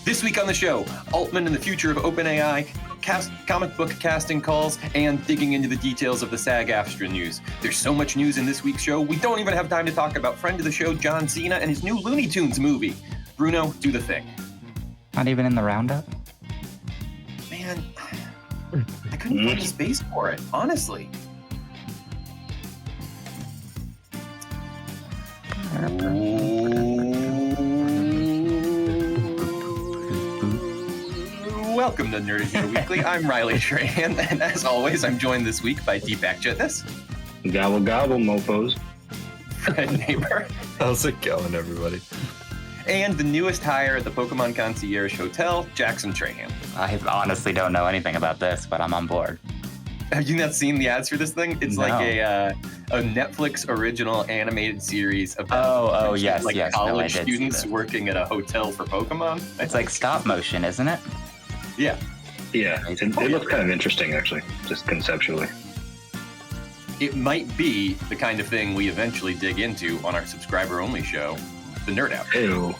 This week on the show, Altman and the future of OpenAI, comic book casting calls, and digging into the details of the SAG-AFTRA news. There's so much news in this week's show, we don't even have time to talk about friend of the show, John Cena, and his new Looney Tunes movie. Bruno, do the thing. Not even in the roundup? Man, I couldn't find the space for it, honestly. Welcome to Nerd Here Weekly. I'm Riley Trahan, and as always, I'm joined this week by Deepak Chitnis. Gobble gobble, mofos. Fred Neighbor. How's it going, everybody? And the newest hire at the Pokemon Concierge Hotel, Jackson Trahan. I honestly don't know anything about this, but I'm on board. Have you not seen the ads for this thing? It's like a Netflix original animated series about yes, college students working at a hotel for Pokemon. It's like stop motion, isn't it? Yeah. Yeah, it looks kind of interesting, actually, just conceptually. It might be the kind of thing we eventually dig into on our subscriber-only show, The Nerd Out. Ew.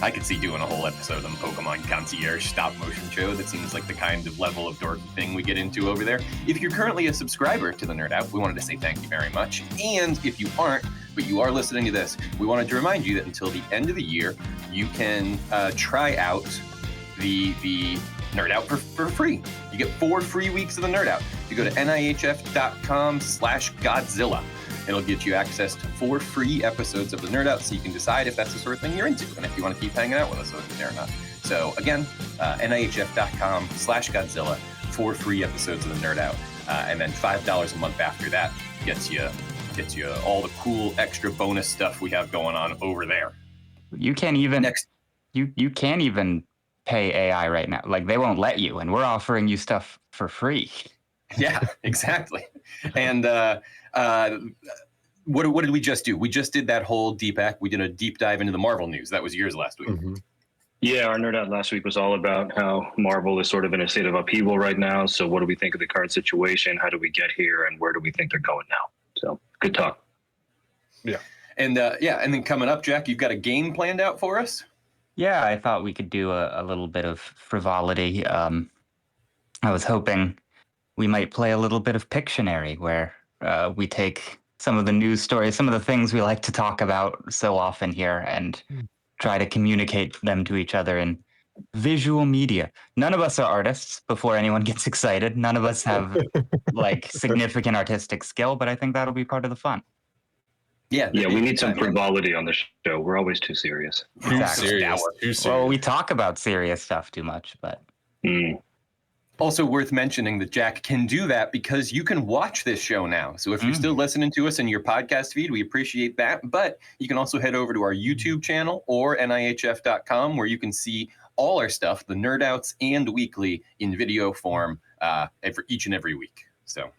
I could see doing a whole episode on the Pokemon Concierge stop-motion show. That seems like the kind of level of dorky thing we get into over there. If you're currently a subscriber to The Nerd Out, we wanted to say thank you very much. And if you aren't, but you are listening to this, we wanted to remind you that until the end of the year, you can try out the Nerd Out for free. You get 4 free weeks of the Nerd Out. You go to NIHF.com/Godzilla. It'll get you access to 4 free episodes of the Nerd Out, so you can decide if that's the sort of thing you're into and if you want to keep hanging out with us over there or not. So again, NIHF.com/Godzilla, 4 free episodes of the Nerd Out, and then $5 a month after that gets you all the cool extra bonus stuff we have going on over there. You can't even you can't even pay AI right now. Like, they won't let you, and we're offering you stuff for free. Yeah, exactly. And what did we just do? We just did that whole Deepak. We did a deep dive into the Marvel news. That was yours last week. Mm-hmm. Yeah, our Nerd Out last week was all about how Marvel is sort of in a state of upheaval right now. So what do we think of the current situation? How do we get here? And where do we think they're going now? So good talk. Yeah. And and then coming up, Jack, you've got a game planned out for us? Yeah, I thought we could do a little bit of frivolity. I was hoping we might play a little bit of Pictionary, where we take some of the news stories, some of the things we like to talk about so often here, and try to communicate them to each other in visual media. None of us are artists, before anyone gets excited. None of us have like significant artistic skill, but I think that'll be part of the fun. Yeah, we need some frivolity on the show. We're always too serious. Exactly. Too serious. Well, we talk about serious stuff too much, but... Also worth mentioning that Jack can do that because you can watch this show now. So if you're still listening to us in your podcast feed, we appreciate that. But you can also head over to our YouTube channel or NIHF.com, where you can see all our stuff, the Nerd Outs and Weekly, in video form each and every week. So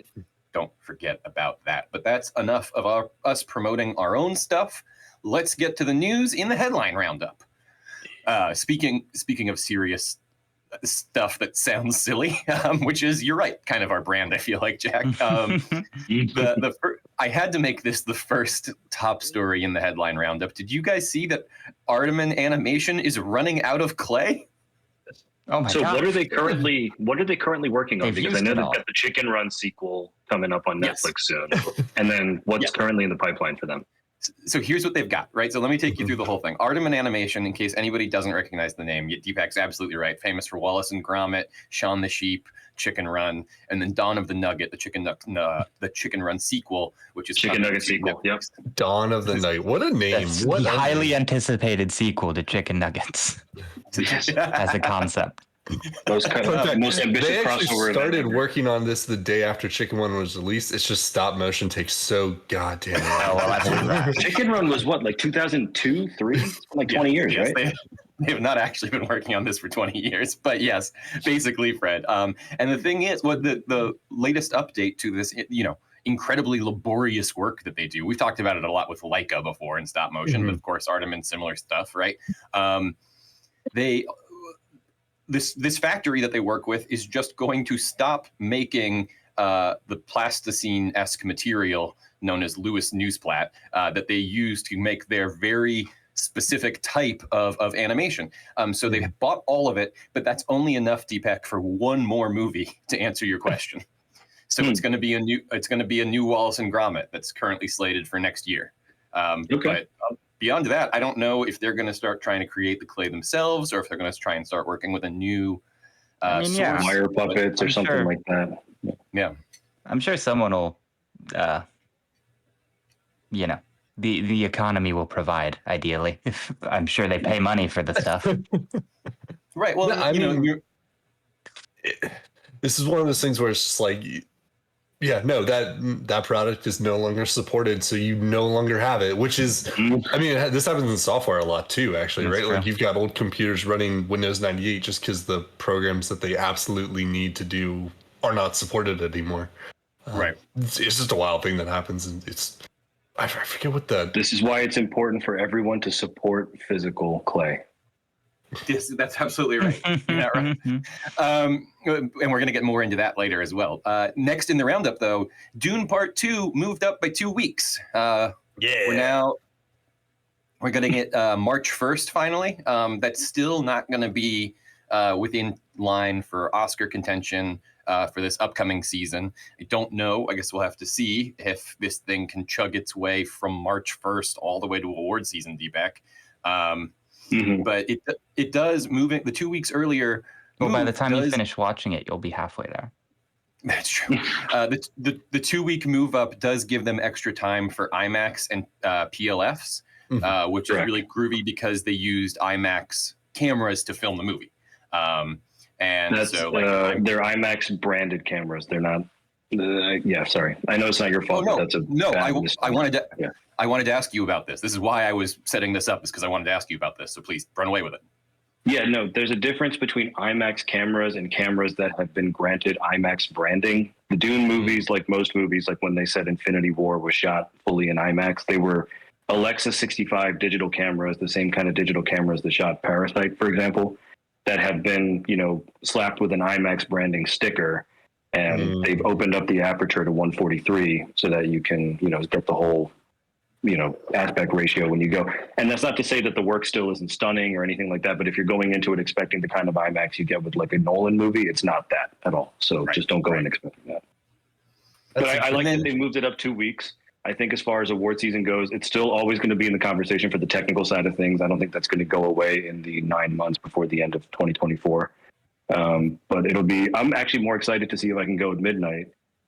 don't forget about that. But that's enough of us promoting our own stuff. Let's get to the news in the headline roundup. Speaking of serious stuff that sounds silly, which is, you're right, kind of our brand, I feel like, Jack. I had to make this the first top story in the headline roundup. Did you guys see that Artemin Animation is running out of clay? Oh my God. God. What are they currently working on? Because I know they've got the Chicken Run sequel coming up on Netflix soon. And then what's currently in the pipeline for them? So here's what they've got, right? So let me take you through the whole thing. Artemin Animation, in case anybody doesn't recognize the name, Deepak's absolutely right. Famous for Wallace and Gromit, Shaun the Sheep, Chicken Run, and then Dawn of the Nugget, the Chicken Run sequel, which is Chicken Nugget sequel. Yep. Dawn of the Night. What a name! What the a highly anticipated sequel to Chicken Nuggets as a concept. Most ambitious they actually crossover. started working on this the day after Chicken Run was released. It's just stop motion takes so goddamn long. Oh, well, that's right. Chicken Run was what, like 2002, 3? Like 20 years, right? They have not actually been working on this for 20 years, but yes, basically, Fred. And the thing is, what the latest update to this, incredibly laborious work that they do. We've talked about it a lot with Leica before in stop motion, but of course, Artemin, similar stuff, right? This factory that they work with is just going to stop making the plasticine-esque material known as Lewis Newsplat that they use to make their very specific type of animation. So they bought all of it, but that's only enough, Deepak, for one more movie to answer your question. So it's going to be a new Wallace and Gromit that's currently slated for next year. But beyond that, I don't know if they're going to start trying to create the clay themselves, or if they're going to try and start working with a new source. Wire puppets or something like that. Yeah, I'm sure someone will, the economy will provide. Ideally, I'm sure they pay money for the stuff. right. Well, this is one of those things where it's just like, that product is no longer supported, so you no longer have it, which is, I mean, this happens in software a lot too, actually, right? Like you've got old computers running Windows 98 just because the programs that they absolutely need to do are not supported anymore. Right. It's just a wild thing that happens, and I forget what This is why it's important for everyone to support physical clay. That's absolutely right. Yeah, right. And we're going to get more into that later as well. Next in the roundup, though, Dune Part 2 moved up by 2 weeks. We're getting it March 1st, finally. That's still not going to be within line for Oscar contention for this upcoming season. I don't know. I guess we'll have to see if this thing can chug its way from March 1st all the way to award season, D-back. But it does move it the 2 weeks earlier. Well, by the time you finish watching it, you'll be halfway there. That's true. The 2 week move up does give them extra time for IMAX and PLFs, which is really groovy because they used IMAX cameras to film the movie. And that's, so they're IMAX branded cameras. They're not. Sorry. I know it's not your fault. Oh, but that's I wanted to ask you about this. This is why I was setting this up, is because I wanted to ask you about this. So please run away with it. Yeah, no, there's a difference between IMAX cameras and cameras that have been granted IMAX branding. The Dune movies, like most movies, like when they said Infinity War was shot fully in IMAX, they were Alexa 65 digital cameras, the same kind of digital cameras that shot Parasite, for example, that have been, slapped with an IMAX branding sticker. And they've opened up the aperture to 143 so that you can, get the whole, aspect ratio when you go. And that's not to say that the work still isn't stunning or anything like that. But if you're going into it expecting the kind of IMAX you get with like a Nolan movie, it's not that at all. So just don't go in expecting that. But I like that they moved it up 2 weeks. I think as far as award season goes, it's still always going to be in the conversation for the technical side of things. I don't think that's going to go away in the 9 months before the end of 2024. But I'm actually more excited to see if I can go at midnight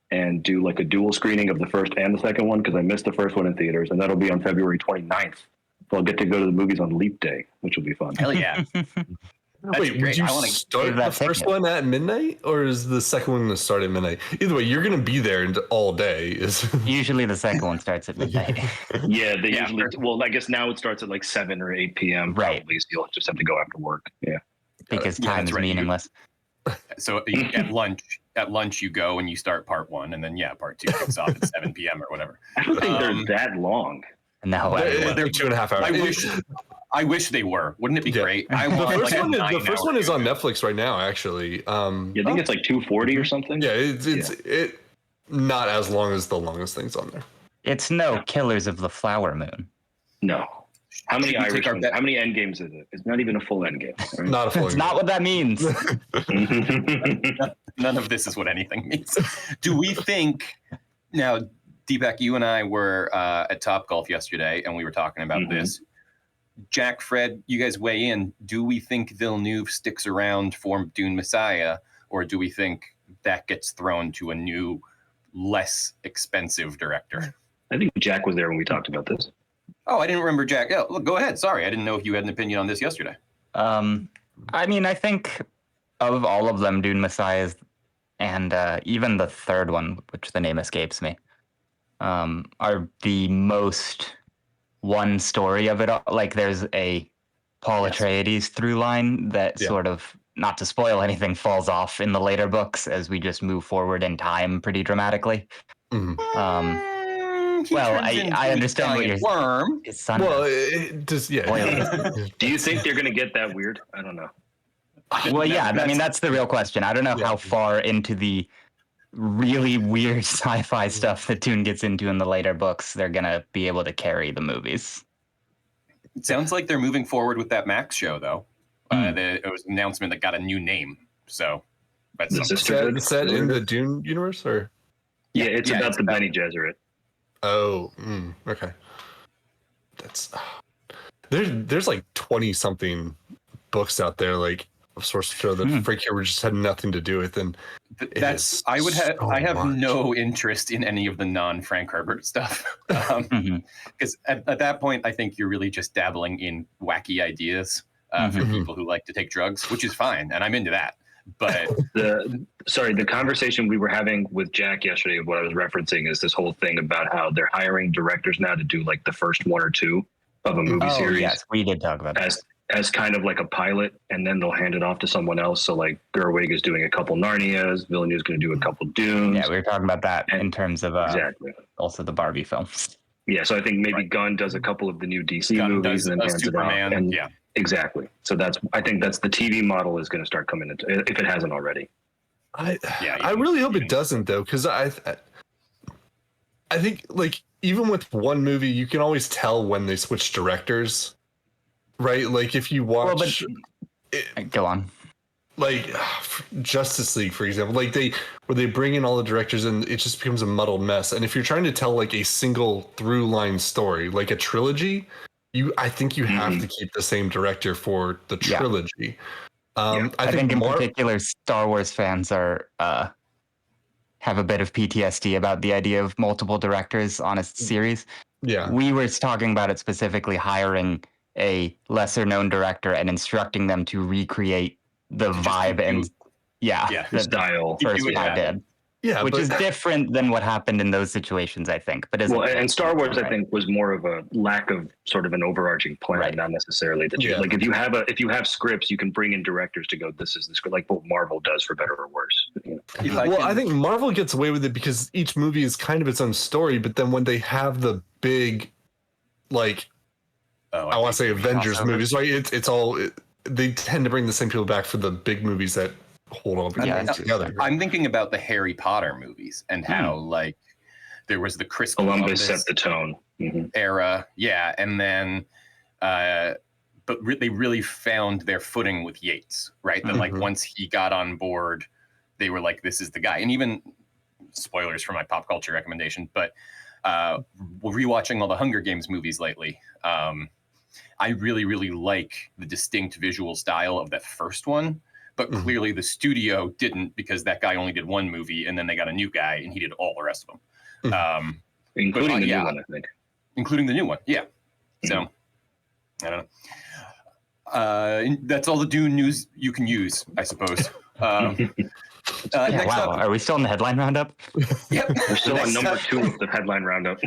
and do like a dual screening of the first and the second one, because I missed the first one in theaters, and that'll be on February 29th. So I'll get to go to the movies on Leap Day, which will be fun. Hell yeah. Wait, would you start the first one at midnight, or is the second one going to start at midnight? Either way, you're going to be there all day. Usually the second one starts at midnight. Usually. Well, I guess now it starts at like 7 or 8 p.m. Right. Probably, so you'll just have to go after work. Yeah. Because time is meaningless. So at lunch you go and you start part 1, and then part 2 kicks off at 7 p.m. or whatever. I don't think they're that long. No, they're 2.5 hours. I wish they were. Wouldn't it be great? The first one is on Netflix right now, actually. I think it's like 240 or something. Yeah, it's not as long as the longest things on there. It's no Killers of the Flower Moon. No. How many how many end games is it? It's not even a full end game. Right? Not a full. It's not what that means. None of this is what anything means. Do we think now, Deepak, you and I were at Topgolf yesterday, and we were talking about this. Jack, Fred, you guys weigh in. Do we think Villeneuve sticks around for Dune Messiah, or do we think that gets thrown to a new, less expensive director? I think Jack was there when we talked about this. Oh, I didn't remember Jack. Oh, look, go ahead. Sorry, I didn't know if you had an opinion on this yesterday. I mean, I think of all of them, Dune Messiah and even the third one, which the name escapes me, are the most one story of it all. Like there's a Paul Atreides through line that sort of, not to spoil anything, falls off in the later books as we just move forward in time pretty dramatically. Well, I understand what you're worm. Well, it just Do you think they're going to get that weird? I don't know. Well, I mean, that's the real question. I don't know how far into the really weird sci-fi stuff that Dune gets into in the later books they're going to be able to carry the movies. It sounds like they're moving forward with that Max show, though. It was an announcement that got a new name. So that's something. Is that in the Dune universe, or? Yeah, it's about the Bene Gesserit. Oh, okay. That's there's like 20 something books out there, like of source material that Frank Herbert just had nothing to do with, and I have no interest in any of the non-Frank Herbert stuff, because at that point I think you're really just dabbling in wacky ideas for people who like to take drugs, which is fine, and I'm into that. But the conversation we were having with Jack yesterday, what I was referencing is this whole thing about how they're hiring directors now to do like the first one or two of a movie series. Yes, we did talk about that. As kind of like a pilot, and then they'll hand it off to someone else. So like Gerwig is doing a couple Narnias, Villeneuve's going to do a couple Dunes. Yeah, we were talking about that in terms of also the Barbie films. Yeah, so I think maybe Gunn does a couple of the new DC movies and then hands Superman, it out. Exactly. So I think that's the TV model is going to start coming into, if it hasn't already. I really hope it doesn't, though, because I think like even with one movie, you can always tell when they switch directors. Right, like if you watch, go on. Like Justice League, for example, like where they bring in all the directors and it just becomes a muddled mess. And if you're trying to tell like a single through line story, like a trilogy, I think you have to keep the same director for the trilogy. I think in particular, Star Wars fans are have a bit of PTSD about the idea of multiple directors on a series. Yeah, we were talking about it specifically hiring a lesser known director and instructing them to recreate the vibe and the style first I did. Yeah, which is different than what happened in those situations, I think. But and Star Wars, I think, was more of a lack of sort of an overarching plan, not necessarily that like if you have scripts, you can bring in directors to go, this is the script, like what Marvel does, for better or worse. I think Marvel gets away with it because each movie is kind of its own story, but then when they have the big, like, I want to say Avengers movies, right? It's all they tend to bring the same people back for the big movies that hold all together. I'm thinking about the Harry Potter movies and how like there was the Chris Columbus set the tone era, and then but they really found their footing with Yates, right? That like once he got on board, they were like, this is the guy. And even spoilers for my pop culture recommendation, but rewatching all the Hunger Games movies lately, I really, really like the distinct visual style of that first one. But clearly the studio didn't, because that guy only did one movie and then they got a new guy and he did all the rest of them. Including the new one, I think. Including the new one, yeah. So, I don't know. That's all the Dune news you can use, I suppose. Next up, are we still in the headline roundup? Yep. We're still on number 2 of the headline roundup.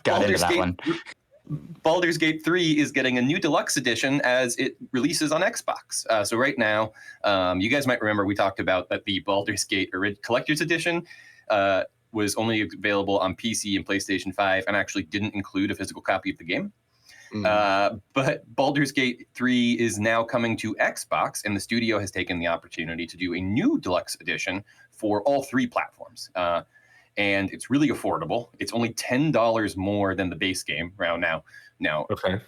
Got into that one. Baldur's Gate 3 is getting a new deluxe edition as it releases on Xbox. So right now, you guys might remember we talked about that the Baldur's Gate Collector's Edition was only available on PC and PlayStation 5 and actually didn't include a physical copy of the game. But Baldur's Gate 3 is now coming to Xbox, and the studio has taken the opportunity to do a new deluxe edition for all 3 platforms. And it's really affordable. It's only $10 more than the base game right now. Okay.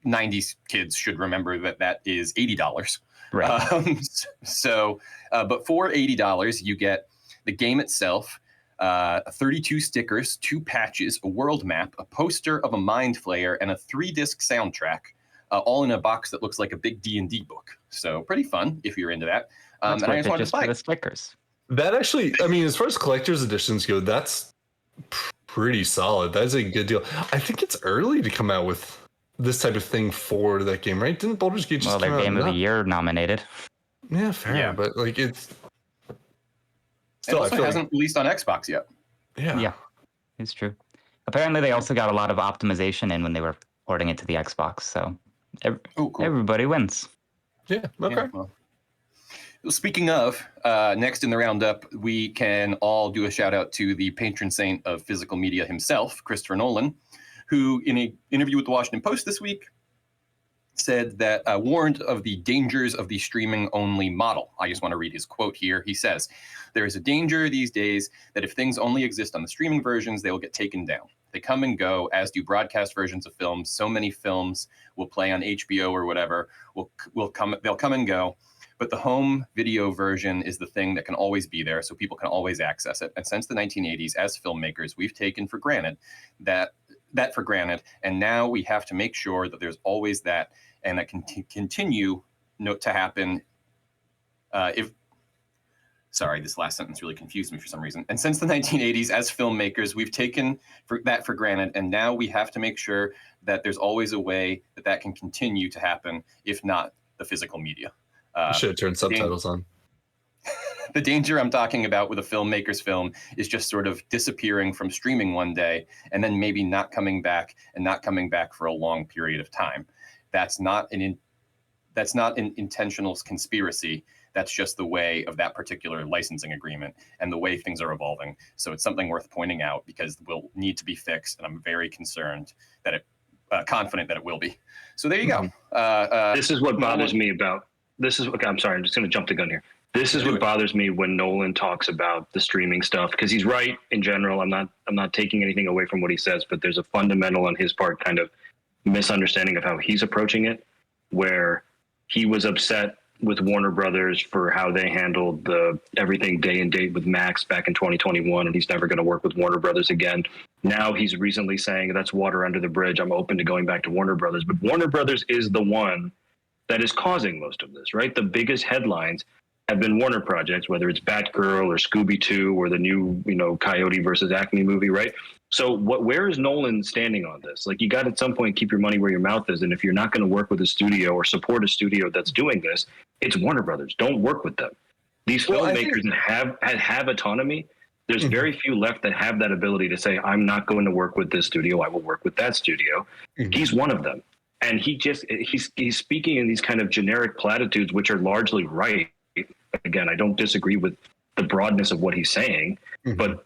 90s kids should remember that is $80. Right. But for $80, you get the game itself, 32 stickers, 2 patches, a world map, a poster of a mind flayer, and a 3-disc soundtrack, all in a box that looks like a big D&D book. So pretty fun if you're into that. That's worth it just for the stickers. That actually, I mean, as far as collector's editions go, that's pretty solid. That's a good deal. I think it's early to come out with this type of thing for that game, right? Didn't Baldur's Gate just their Game of the Year nominated? Yeah, fair. Yeah. But like it's still, it also hasn't released on Xbox yet. Yeah, it's true. Apparently, they also got a lot of optimization in when they were porting it to the Xbox. So everybody wins. Yeah. Okay. Yeah, well. Speaking of, next in the roundup, we can all do a shout out to the patron saint of physical media himself, Christopher Nolan, who in an interview with the Washington Post this week said that warned of the dangers of the streaming only model. I just want to read his quote here. He says, "There is a danger these days that if things only exist on the streaming versions, they will get taken down. They come and go, as do broadcast versions of films. So many films will play on HBO or whatever, they'll come and go. But the home video version is the thing that can always be there, so people can always access it. And since the 1980s, as filmmakers, we've taken for granted that for granted, and now we have to make sure that there's always that, and that can continue to happen. Sorry, this last sentence really confused me for some reason. And since the 1980s, as filmmakers, we've taken that for granted, and now we have to make sure that there's always a way that can continue to happen, if not the physical media." You should have turned subtitles on. The danger I'm talking about with a filmmaker's film is just sort of disappearing from streaming one day and then maybe not coming back for a long period of time. That's not an intentional conspiracy. That's just the way of that particular licensing agreement and the way things are evolving. So it's something worth pointing out because it will need to be fixed, and I'm very confident that it will be. So there you go. This is what bothers me about. Okay, I'm sorry. I'm just going to jump the gun here. This is what bothers me when Nolan talks about the streaming stuff, because he's right in general. I'm not taking anything away from what he says, but there's a fundamental on his part kind of misunderstanding of how he's approaching it, where he was upset with Warner Brothers for how they handled the everything day and date with Max back in 2021, and he's never going to work with Warner Brothers again. Now he's recently saying that's water under the bridge. I'm open to going back to Warner Brothers, but Warner Brothers is the one that is causing most of this, right? The biggest headlines have been Warner projects, whether it's Batgirl or Scooby-Doo or the new, Coyote versus Acme movie, right? So where is Nolan standing on this? Like, you got to at some point keep your money where your mouth is. And if you're not going to work with a studio or support a studio that's doing this, it's Warner Brothers. Don't work with them. These filmmakers that have autonomy, there's very few left that have that ability to say, I'm not going to work with this studio. I will work with that studio. He's one of them. And he's speaking in these kind of generic platitudes, which are largely right. Again, I don't disagree with the broadness of what he's saying, but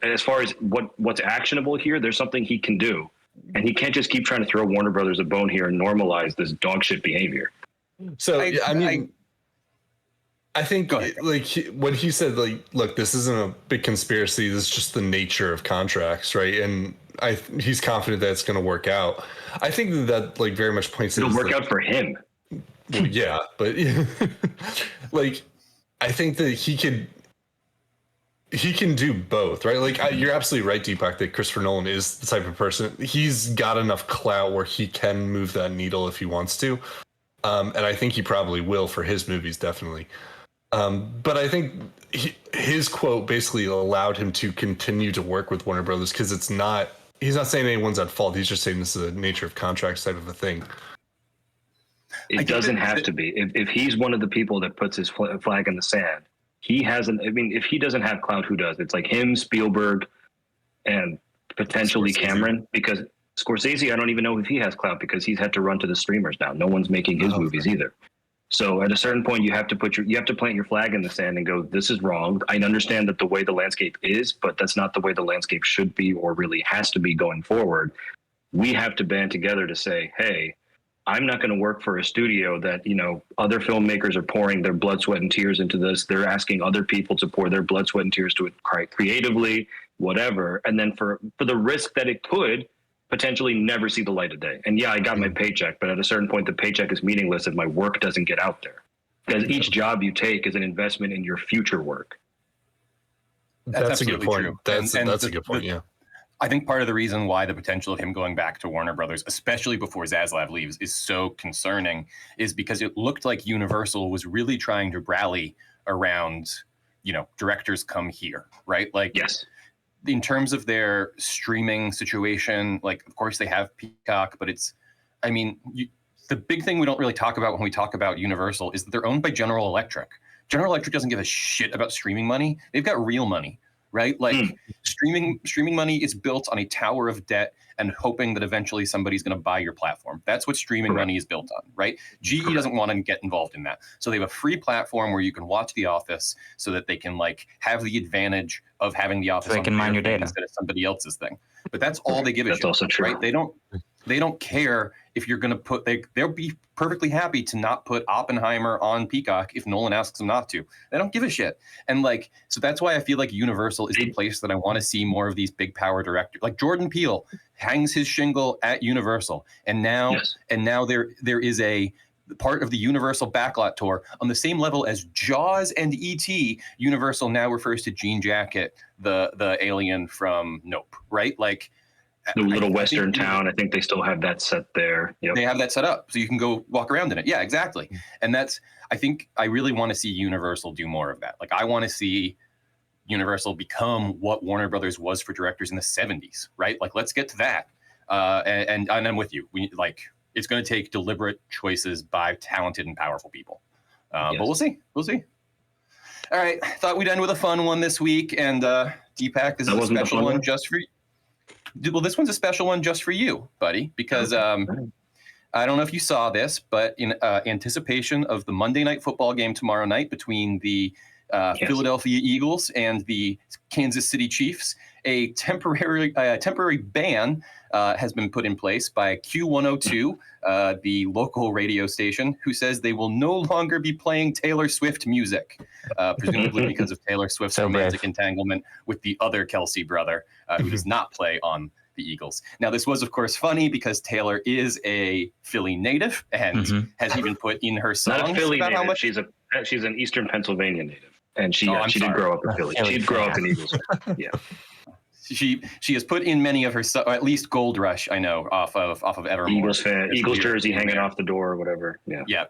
as far as what's actionable here, there's something he can do, and he can't just keep trying to throw Warner Brothers a bone here and normalize this dog shit behavior. So I think when he said, look, this isn't a big conspiracy. This is just the nature of contracts, right? And he's confident that it's going to work out. I think that very much points. It'll work out for him. Well, yeah, but I think that he can do both, right? You're absolutely right, Deepak, that Christopher Nolan is the type of person. He's got enough clout where he can move that needle if he wants to, and I think he probably will for his movies, definitely. But I think his quote basically allowed him to continue to work with Warner Brothers because he's not saying anyone's at fault. He's just saying this is a nature of contracts type of a thing. It doesn't have to be. If he's one of the people that puts his flag in the sand, he hasn't. I mean, if he doesn't have clout, who does? It's like him, Spielberg, and potentially Cameron. Because Scorsese, I don't even know if he has clout because he's had to run to the streamers now. No one's making his movies either. So at a certain point, you have to plant your flag in the sand and go, this is wrong. I understand that the way the landscape is, but that's not the way the landscape should be or really has to be going forward. We have to band together to say, hey, I'm not going to work for a studio that, other filmmakers are pouring their blood, sweat, and tears into this. They're asking other people to pour their blood, sweat, and tears to it creatively, whatever. And then for the risk that it could potentially never see the light of day. And yeah, I got my paycheck, but at a certain point, the paycheck is meaningless if my work doesn't get out there. Because each job you take is an investment in your future work. That's a good point. True. That's a good point, yeah. I think part of the reason why the potential of him going back to Warner Brothers, especially before Zaslav leaves, is so concerning is because it looked like Universal was really trying to rally around, directors come here, right? Yes. In terms of their streaming situation, of course they have Peacock, but the big thing we don't really talk about when we talk about Universal is that they're owned by General Electric. General Electric doesn't give a shit about streaming money. They've got real money. Right? Streaming money is built on a tower of debt and hoping that eventually somebody's going to buy your platform. That's what streaming money is built on, right? GE doesn't want to get involved in that. So they have a free platform where you can watch The Office so that they can have the advantage of having The Office so they can mine your data instead of somebody else's thing. But that's all they give a shit. That's also true. Right? They don't They don't care if you're going to put, they'll be perfectly happy to not put Oppenheimer on Peacock if Nolan asks them not to. They don't give a shit. And like, so that's why I feel like Universal is the place that I want to see more of these big power directors. Like Jordan Peele hangs his shingle at Universal. And now, there is a part of the Universal backlot tour on the same level as Jaws and E.T. Universal now refers to Jean Jacket, the alien from Nope, right? Like, the little western town. I think they still have that set there. Yep. They have that set up so you can go walk around in it. Yeah, exactly. And I think I really want to see Universal do more of that. Like I want to see Universal become what Warner Brothers was for directors in the 70s, right? Like let's get to that. And I'm with you. It's going to take deliberate choices by talented and powerful people. But we'll see. We'll see. All right. Thought we'd end with a fun one this week. And Deepak, this is a special one just for you. Well, this one's a special one just for you, buddy, because I don't know if you saw this, but in anticipation of the Monday Night Football game tomorrow night between the Philadelphia Eagles and the Kansas City Chiefs, a temporary ban has been put in place by Q102, the local radio station, who says they will no longer be playing Taylor Swift music, presumably because of Taylor Swift's romantic entanglement with the other Kelsey brother, who does not play on the Eagles. Now, this was, of course, funny because Taylor is a Philly native and has even put in her songs not a Philly about native. how much she's an Eastern Pennsylvania native, and she did grow up in Philly. She'd grow up in Eagles. Yeah. She has put in many of her, or at least Gold Rush, I know, off of Evermore. Eagles jersey hanging off the door or whatever. Yeah.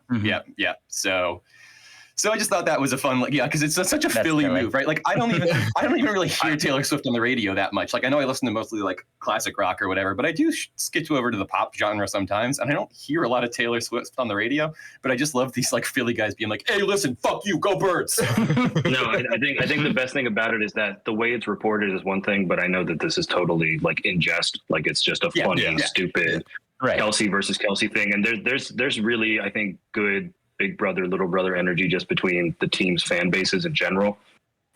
Yeah. So I just thought that was a fun, because it's such a Philly move, right? Like I don't even really hear Taylor Swift on the radio that much. Like I know I listen to mostly like classic rock or whatever, but I do skip over to the pop genre sometimes, and I don't hear a lot of Taylor Swift on the radio. But I just love these like Philly guys being like, "Hey, listen, fuck you, go Birds." No, I think the best thing about it is that the way it's reported is one thing, but I know that this is totally like in jest, like it's just a funny, stupid Kelsey versus Kelsey thing, and there's really, I think, good big brother, little brother energy just between the team's fan bases in general,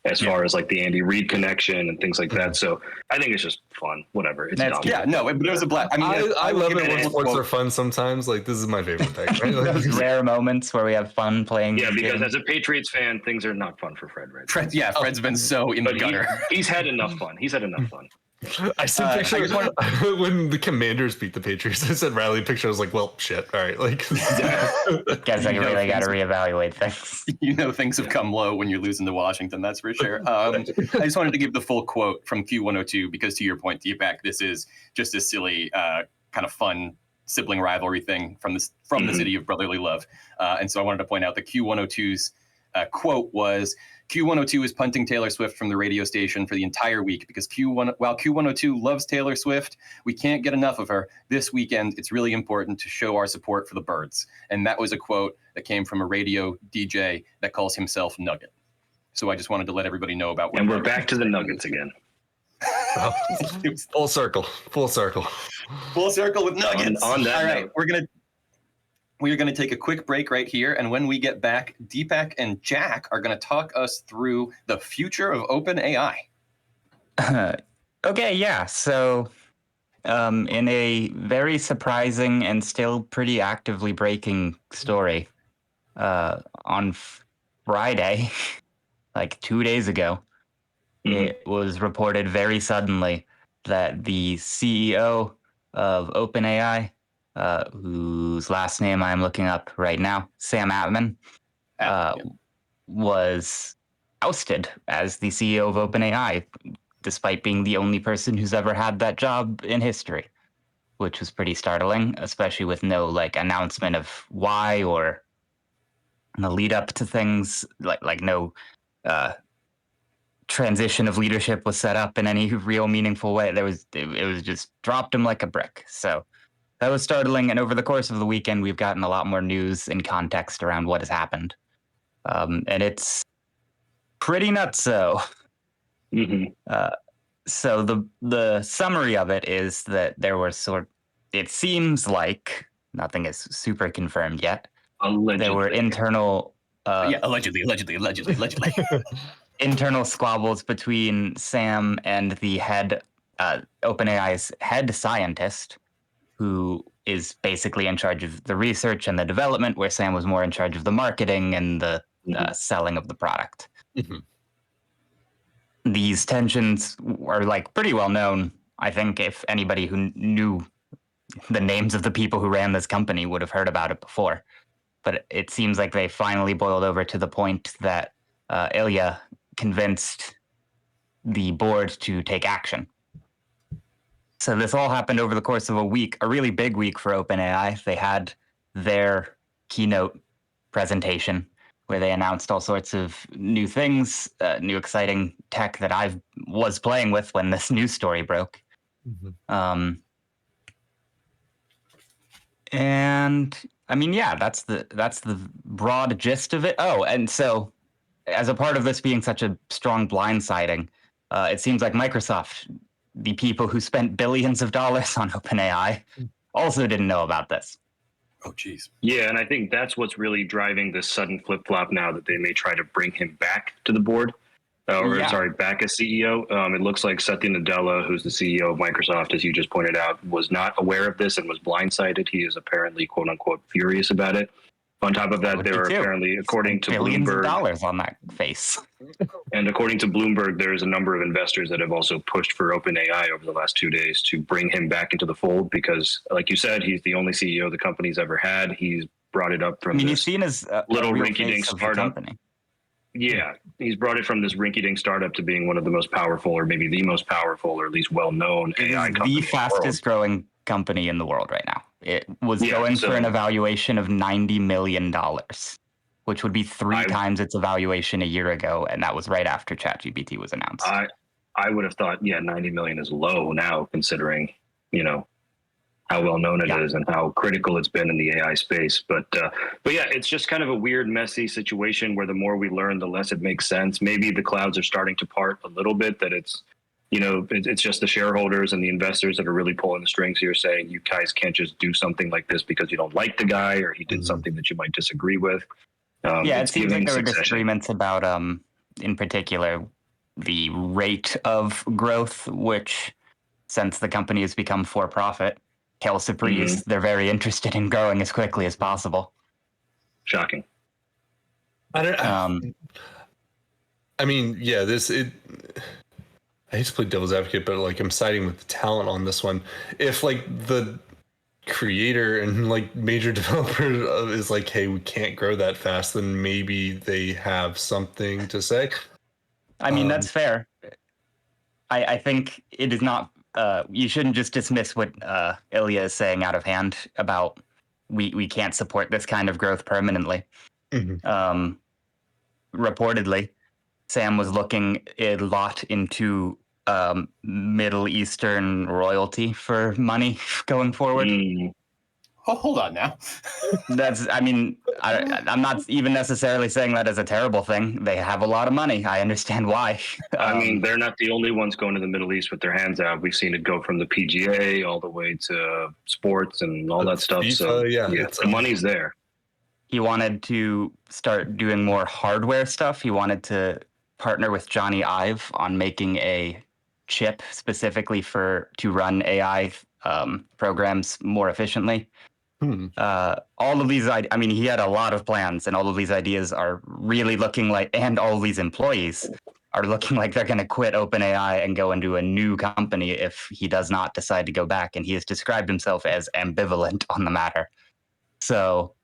as far as like the Andy Reid connection and things like that. So I think it's just fun, whatever. It's dumb. But it was a blast. I mean, I love it when sports are fun sometimes. Like this is my favorite thing. Right? Those rare moments where we have fun playing. Yeah, because as a Patriots fan, things are not fun for Fred right now. Fred's been so in the gutter. He's had enough fun. I sent pictures when the Commanders beat the Patriots. I said Riley picture. I was like, well, shit. All right, like guys, I really got to reevaluate things. Things have come low when you're losing to Washington. That's for sure. I just wanted to give the full quote from Q102 because, to your point, Deepak, this is just a silly, kind of fun sibling rivalry thing from the city of brotherly love. And so I wanted to point out that Q102's quote was, Q102 is punting Taylor Swift from the radio station for the entire week because while Q102 loves Taylor Swift, we can't get enough of her. This weekend, it's really important to show our support for the Birds. And that was a quote that came from a radio DJ that calls himself Nugget. So I just wanted to let everybody know about. And we're back to the Nuggets again. Full circle with Nuggets. On that All right, note. We are going to take a quick break right here, and when we get back, Deepak and Jack are going to talk us through the future of OpenAI. Okay, yeah. So, in a very surprising and still pretty actively breaking story, on Friday, like 2 days ago, it was reported very suddenly that the CEO of OpenAI, whose last name I'm looking up right now, Sam Altman, was ousted as the CEO of OpenAI, despite being the only person who's ever had that job in history, which was pretty startling, especially with no announcement of why or the lead up to things, like no transition of leadership was set up in any real meaningful way. It was just dropped him like a brick. So that was startling, and over the course of the weekend, we've gotten a lot more news and context around what has happened. And it's pretty nutso. So the summary of it is that there were it seems like, nothing is super confirmed yet, Allegedly. there were internal... allegedly. internal squabbles between Sam and the head, OpenAI's head scientist, who is basically in charge of the research and the development, where Sam was more in charge of the marketing and the selling of the product. Mm-hmm. These tensions are like pretty well known. I think if anybody who knew the names of the people who ran this company would have heard about it before. But it seems like they finally boiled over to the point that Ilya convinced the board to take action. So this all happened over the course of a week, a really big week for OpenAI. They had their keynote presentation where they announced all sorts of new things, new exciting tech that I was playing with when this news story broke. Mm-hmm. And I mean, yeah, that's the broad gist of it. Oh, and so as a part of this being such a strong blindsiding, it seems like Microsoft, the people who spent billions of dollars on OpenAI, also didn't know about this. Oh, geez. Yeah, and I think that's what's really driving this sudden flip-flop now, that they may try to bring him back to the board. Back as CEO. It looks like Satya Nadella, who's the CEO of Microsoft, as you just pointed out, was not aware of this and was blindsided. He is apparently, quote unquote, furious about it. On top of that, there are apparently, according to billions Bloomberg, of dollars on that face. And according to Bloomberg, there's a number of investors that have also pushed for OpenAI over the last 2 days to bring him back into the fold because, like you said, he's the only CEO the company's ever had. He's brought it up from he's seen as a little real rinky-dink face of the startup. company. Yeah, he's brought it from this rinky-dink startup to being one of the most powerful, or maybe the most powerful, or at least well-known AI company. The fastest growing company in the world right now. It was going for an evaluation of $90 million, which would be three times its evaluation a year ago, and that was right after ChatGPT was announced. I would have thought, 90 million is low now, considering, how well known it is and how critical it's been in the AI space. But yeah, it's just kind of a weird, messy situation where the more we learn, the less it makes sense. Maybe the clouds are starting to part a little bit, that it's, it's just the shareholders and the investors that are really pulling the strings here, saying you guys can't just do something like this because you don't like the guy or he did something that you might disagree with. It seems like there were disagreements about, in particular, the rate of growth, which, since the company has become for-profit, Kale Surprise, they're very interested in growing as quickly as possible. Shocking. I hate to play devil's advocate, but I'm siding with the talent on this one. If the creator and major developer is hey, we can't grow that fast, then maybe they have something to say. I mean, that's fair. I think it is not. You shouldn't just dismiss what Ilya is saying out of hand about we can't support this kind of growth permanently. Mm-hmm. Reportedly, Sam was looking a lot into Middle Eastern royalty for money going forward. Oh, hold on now. I'm not even necessarily saying that as a terrible thing. They have a lot of money. I understand why. They're not the only ones going to the Middle East with their hands out. We've seen it go from the PGA all the way to sports and all that stuff. FIFA, the money's there. He wanted to start doing more hardware stuff. He wanted to partner with Johnny Ive on making a chip specifically to run AI programs more efficiently. All of these, he had a lot of plans, and all of these ideas are really looking like, and all of these employees are looking like they're going to quit OpenAI and go into a new company if he does not decide to go back. And he has described himself as ambivalent on the matter. So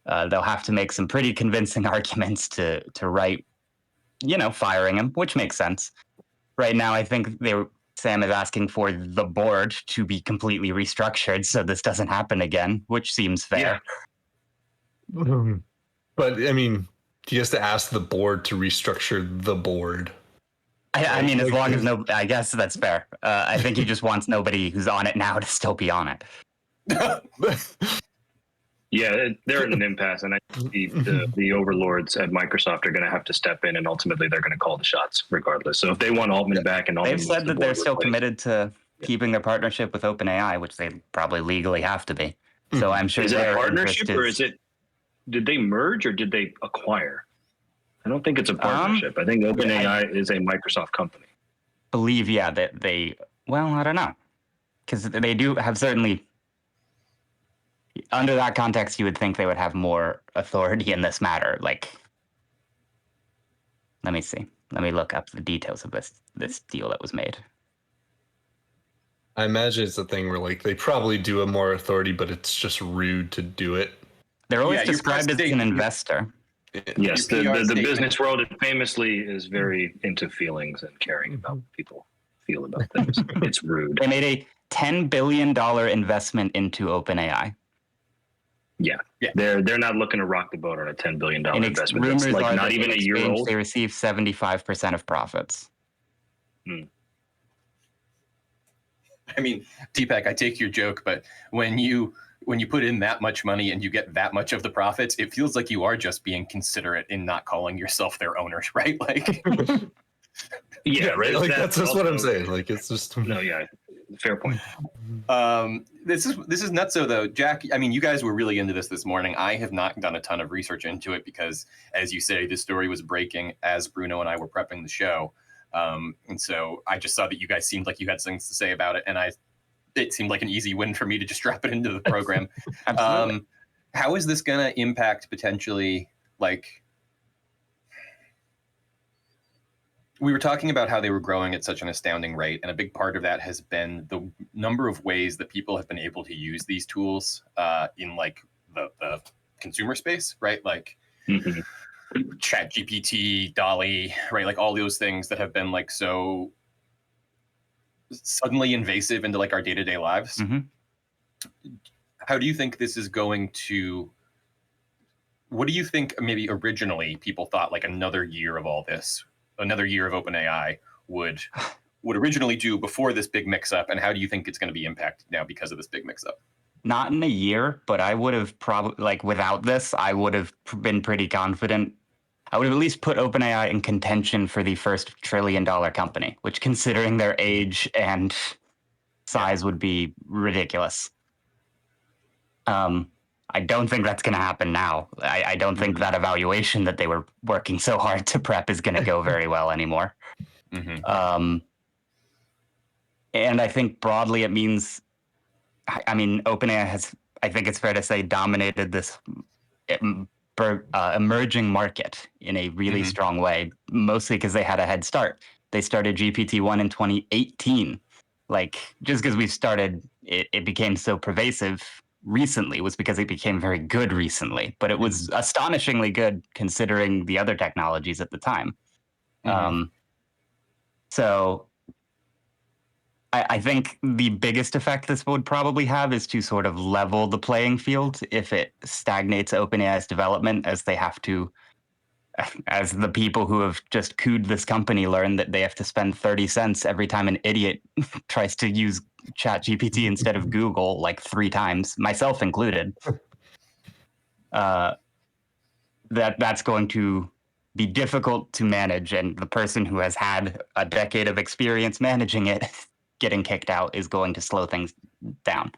they'll have to make some pretty convincing arguments to write, firing him, which makes sense. Right now, I think Sam is asking for the board to be completely restructured so this doesn't happen again, which seems fair. Yeah. But, he has to ask the board to restructure the board. As long as I guess that's fair. I think he just wants nobody who's on it now to still be on it. Yeah, they're in an impasse, and I think the overlords at Microsoft are going to have to step in, and ultimately they're going to call the shots regardless. So if they want Altman back, and they've said that they're still committed to keeping their partnership with OpenAI, which they probably legally have to be. So I'm sure. Is it a partnership, or did they merge or did they acquire? I don't think it's a partnership. I think OpenAI is a Microsoft company. Believe, that they. Well, I don't know, because they do have certainly under that context, you would think they would have more authority in this matter. Like, let me see. Let me look up the details of this deal that was made. I imagine it's a thing where like they probably do have more authority, but it's just rude to do it. They're always Yeah, your described as press an state- investor. Yes, Your PR the statement. business world famously is very into feelings and caring about what people feel about things. It's rude. They made a $10 billion investment into OpenAI. Yeah. Yeah. They're not looking to rock the boat on a $10 billion investment. Rumors That's like are not that even in a year exchange, old. they receive 75% of profits. I mean, Deepak, I take your joke, but when you put in that much money and you get that much of the profits, it feels like you are just being considerate in not calling yourself their owners, right? Like, Yeah, right. Like that's just what I'm also- saying. Like it's just No, yeah, fair point. this is nutso though, Jack. I mean, you guys were really into this morning. I have not done a ton of research into it because, as you say, this story was breaking as Bruno and I were prepping the show, and so I just saw that you guys seemed like you had things to say about it, and it seemed like an easy win for me to just drop it into the program. Absolutely. How is this going to impact potentially, like, we were talking about how they were growing at such an astounding rate, and a big part of that has been the number of ways that people have been able to use these tools in like the consumer space, right? Like Chat GPT, Dolly, right? Like all those things that have been like so suddenly invasive into like our day-to-day lives. How do you think this is going to, what do you think maybe originally people thought like another year of all this, another year of OpenAI would originally do before this big mix-up, and how do you think it's going to be impacted now because of this big mix-up? Not in a year, but I would have probably, like, without this, I would have been pretty confident. I would have at least put OpenAI in contention for the first $1 trillion company, which, considering their age and size, would be ridiculous. I don't think that's going to happen now. I don't think that evaluation that they were working so hard to prep is going to go very well anymore. And I think broadly it means, I mean, OpenAI has, I think it's fair to say, dominated this emerging market in a really strong way, mostly because they had a head start. They started GPT-1 in 2018. Like, just because we started, it became so pervasive recently was because it became very good recently, but it was astonishingly good considering the other technologies at the time. So I think the biggest effect this would probably have is to sort of level the playing field if it stagnates OpenAI's development, as they have to, as the people who have just cooed this company learn that they have to spend 30 cents every time an idiot tries to use ChatGPT instead of Google, like 3 times, myself included. That's going to be difficult to manage, and the person who has had a decade of experience managing it getting kicked out is going to slow things down.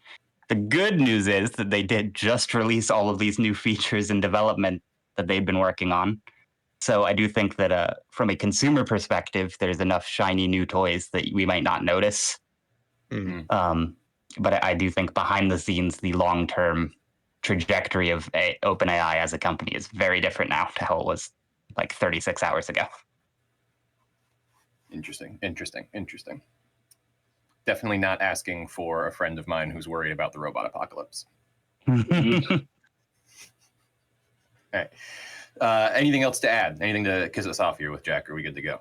The good news is that they did just release all of these new features in development that they've been working on. So I do think that from a consumer perspective, there's enough shiny new toys that we might not notice. But I do think behind the scenes, the long-term trajectory of OpenAI as a company is very different now to how it was like 36 hours ago. Interesting. Definitely not asking for a friend of mine who's worried about the robot apocalypse. All right. Anything else to add? Anything to kiss us off here with, Jack? Are we good to go?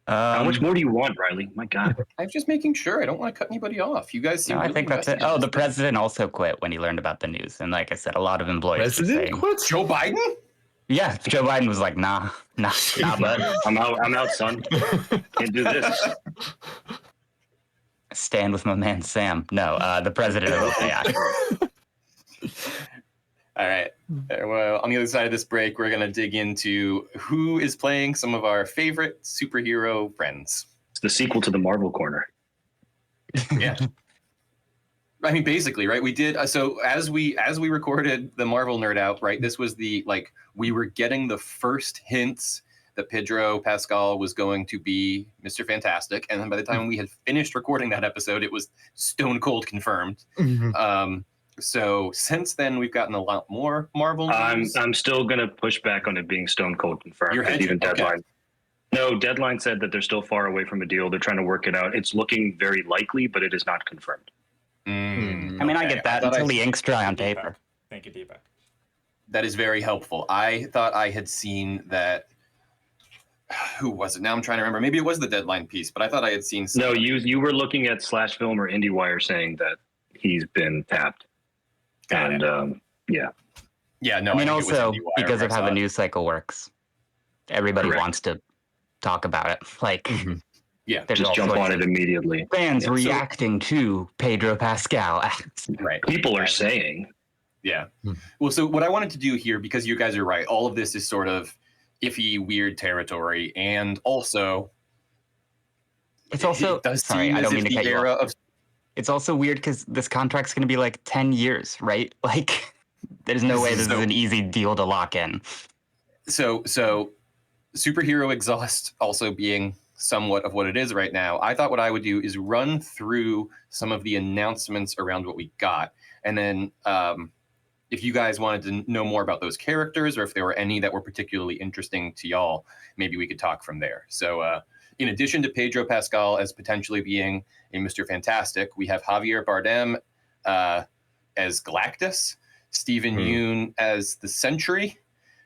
How much more do you want, Riley? My God. I'm just making sure. I don't want to cut anybody off. You guys seem No, I really think that's it. invested in Oh, this the thing. president also quit when he learned about the news. And like I said, a lot of employees were president saying, quits. Joe Biden? yeah, Joe Biden was like, nah, bud. I'm out, son. Can't do this. Stand with my man Sam. No, the president of OpenAI. All right. Well, on the other side of this break, we're going to dig into who is playing some of our favorite superhero friends. It's the sequel to the Marvel Corner. Yeah. I mean, basically, right? We did. So as we recorded the Marvel Nerd Out, right? This was the, like, we were getting the first hints that Pedro Pascal was going to be Mr. Fantastic, and then by the time we had finished recording that episode, it was stone cold confirmed. So since then, we've gotten a lot more Marvel news. I'm still gonna push back on it being stone cold confirmed. You're hedging, Even Deadline. okay. No, Deadline said that they're still far away from a deal. They're trying to work it out. It's looking very likely, but it is not confirmed. I mean, I get that thought until the ink's dry on Deepak. paper. Thank you, Deepak. That is very helpful. I thought I had seen that. Who was it? Now I'm trying to remember. Maybe it was the Deadline piece, but I thought I had seen. No, you were looking at Slash Film or IndieWire saying that he's been tapped. Got it. Yeah. Yeah, no. I mean, think it was also IndieWire because I of how saw the it. news cycle works, everybody Correct. wants to talk about it. Like, Yeah, there's Just all jump sorts on of it immediately. fans Yeah, so- reacting to Pedro Pascal. right. People are saying. Yeah. Well, so what I wanted to do here, because you guys are right, all of this is sort of iffy, weird territory, and also It's also it does sorry, seem I as don't if mean to the cut you era off. of It's also weird because this contract's going to be like 10 years, right? Like, there's no way this is an easy deal to lock in. so superhero exhaust also being somewhat of what it is right now. I thought what I would do is run through some of the announcements around what we got, and then if you guys wanted to know more about those characters, or if there were any that were particularly interesting to y'all, maybe we could talk from there. So in addition to Pedro Pascal as potentially being a Mr. Fantastic, we have Javier Bardem as Galactus, Stephen Yeun as the Sentry,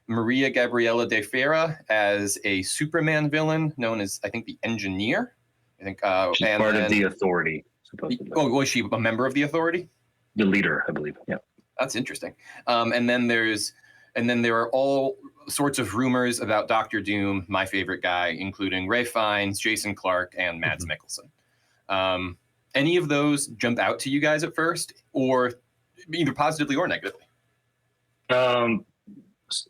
Maria Gabriela de Ferra as a Superman villain known as, I think, the Engineer. I think She's and part then, of the Authority, supposedly. Oh, was she a member of the Authority? The leader, I believe. Yeah. That's interesting. And then there are all sorts of rumors about Doctor Doom, my favorite guy, including Ray Fiennes, Jason Clarke, and Mads Mikkelsen. Any of those jump out to you guys at first, or either positively or negatively?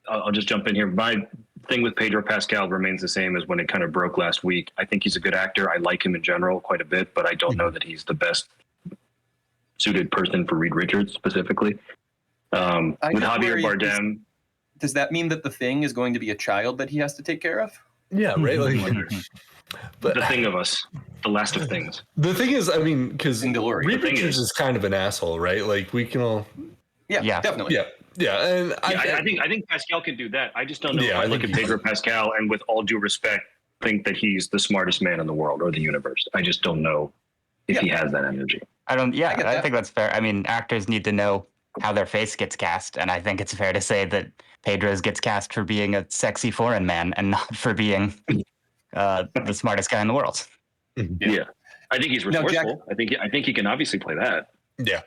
I'll just jump in here. My thing with Pedro Pascal remains the same as when it kind of broke last week. I think he's a good actor. I like him in general quite a bit, but I don't know that he's the best suited person for Reed Richards specifically. With Javier Bardem. Does that mean that the Thing is going to be a child that he has to take care of? Yeah, right. Like, but The thing of us, the last of things. the thing is, I mean, because Mandalorian. Reed The thing Richards is- is kind of an asshole, right? Like, we can all, Yeah, definitely. yeah, and Yeah, I think Pascal can do that. I just don't know Yeah, if I I look think at he Pedro Pascal and with all due respect, think that he's the smartest man in the world or the universe. I just don't know if he has that energy. I I get that. think that's fair. I mean, actors need to know how their face gets cast, and I think it's fair to say that Pedro's gets cast for being a sexy foreign man and not for being the smartest guy in the world. Yeah. I think he's Now, resourceful. Jack- I think he can obviously play that. yeah.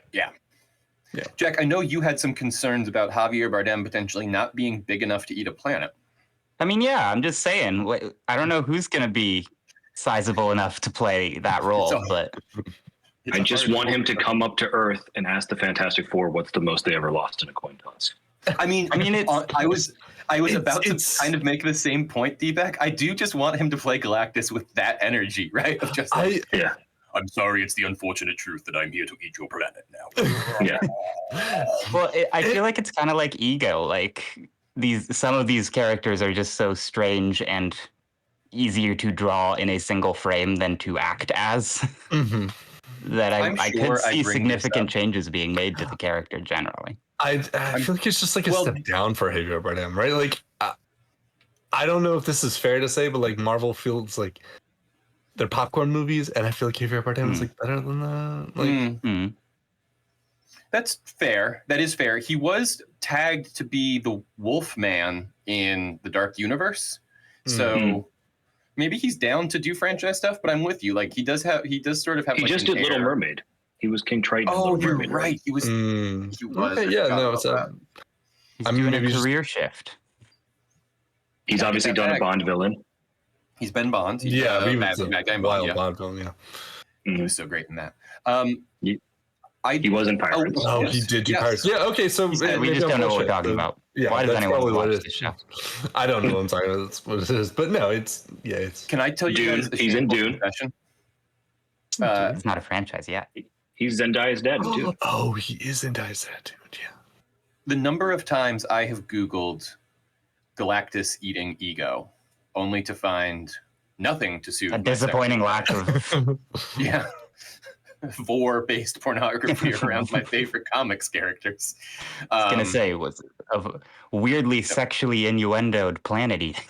Jack, I know you had some concerns about Javier Bardem potentially not being big enough to eat a planet. I mean, yeah, I'm just saying. I don't know who's going to be sizable enough to play that role, So- but I just want him to come up to Earth and ask the Fantastic Four what's the most they ever lost in a coin toss. I mean, it's- I was about to it's- kind of make the same point, Deepak. I do just want him to play Galactus with that energy, right? Of just like, Yeah. I'm sorry, it's the unfortunate truth that I'm here to eat your planet now. Yeah. well, I feel like it's kind of like Ego. Like some of these characters are just so strange and easier to draw in a single frame than to act as. Mm-hmm. That I'm I sure could I see bring this significant up. changes being made to the character generally. I feel like it's just like a Well- step down for Javier Bardem, right? Like, I don't know if this is fair to say, but like Marvel feels like they're popcorn movies, and I feel like Javier Bardem is like better than that. Like, Mm. That's fair. That is fair. He was tagged to be the Wolfman in the Dark Universe, so maybe he's down to do franchise stuff. But I'm with you. Like he does sort of have. He like, just an did Little air. Mermaid. He was King Triton. in Oh, Little you're Mermaid, right. He was. He was. okay, I yeah, forgot no, about it's that. He's I mean, doing maybe a just- career shift. He's Yeah, obviously get that done a back. Bond villain. He's Ben Bond. He's, yeah, he bad was guy a in Bond, wild yeah. Bond film, yeah. He was so great in that. He was in Pirates. Oh, Yes. he did do Yes. Pirates. Yeah, okay, so We maybe just I'm don't know what we're bullshit. talking about. Yeah, Why does that's anyone probably what watch it this is. show? I don't know. I'm sorry, that's what it is. But no, it's Can I tell you Dune. guys? a He's in shameful Dune. confession? It's not a franchise yet. He's Zendaya's dad too. Oh, he is in Dice that dude. Yeah. The number of times I have Googled Galactus eating Ego only to find nothing to soothe A my disappointing lack of. yeah, vor-based pornography around my favorite comics characters. I was gonna say was a weirdly sexually innuendoed planet eating.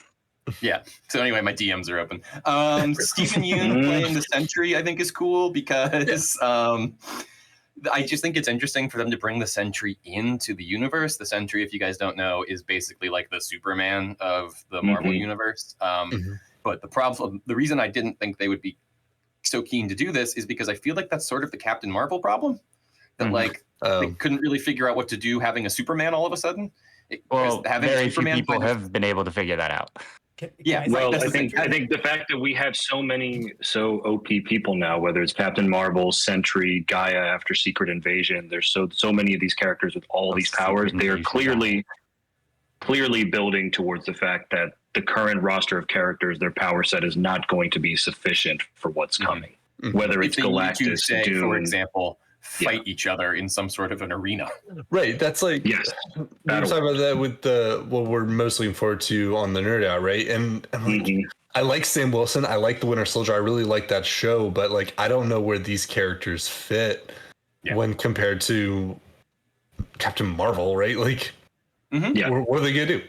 Yeah. So anyway, my DMs are open. Stephen Yoon playing the Sentry, I think, is cool because I just think it's interesting for them to bring the Sentry into the universe. The Sentry, if you guys don't know, is basically like the Superman of the Marvel universe. But the reason I didn't think they would be so keen to do this is because I feel like that's sort of the Captain Marvel problem. That they couldn't really figure out what to do having a Superman all of a sudden. Very few people have been able to figure that out. Yeah, well, I think the fact that we have so OP people now, whether it's Captain Marvel, Sentry, Gaia after Secret Invasion, there's so many of these characters with all these powers. They are clearly building towards the fact that the current roster of characters, their power set is not going to be sufficient for what's coming. Whether it's Galactus, say, Doom, for example, fight each other in some sort of an arena. Right. That's like, yes. We were talking about that with what we're most looking forward to on the Nerd Out, right? And I like Sam Wilson. I like the Winter Soldier. I really like that show, but like I don't know where these characters fit when compared to Captain Marvel, right? Like, what are they gonna do?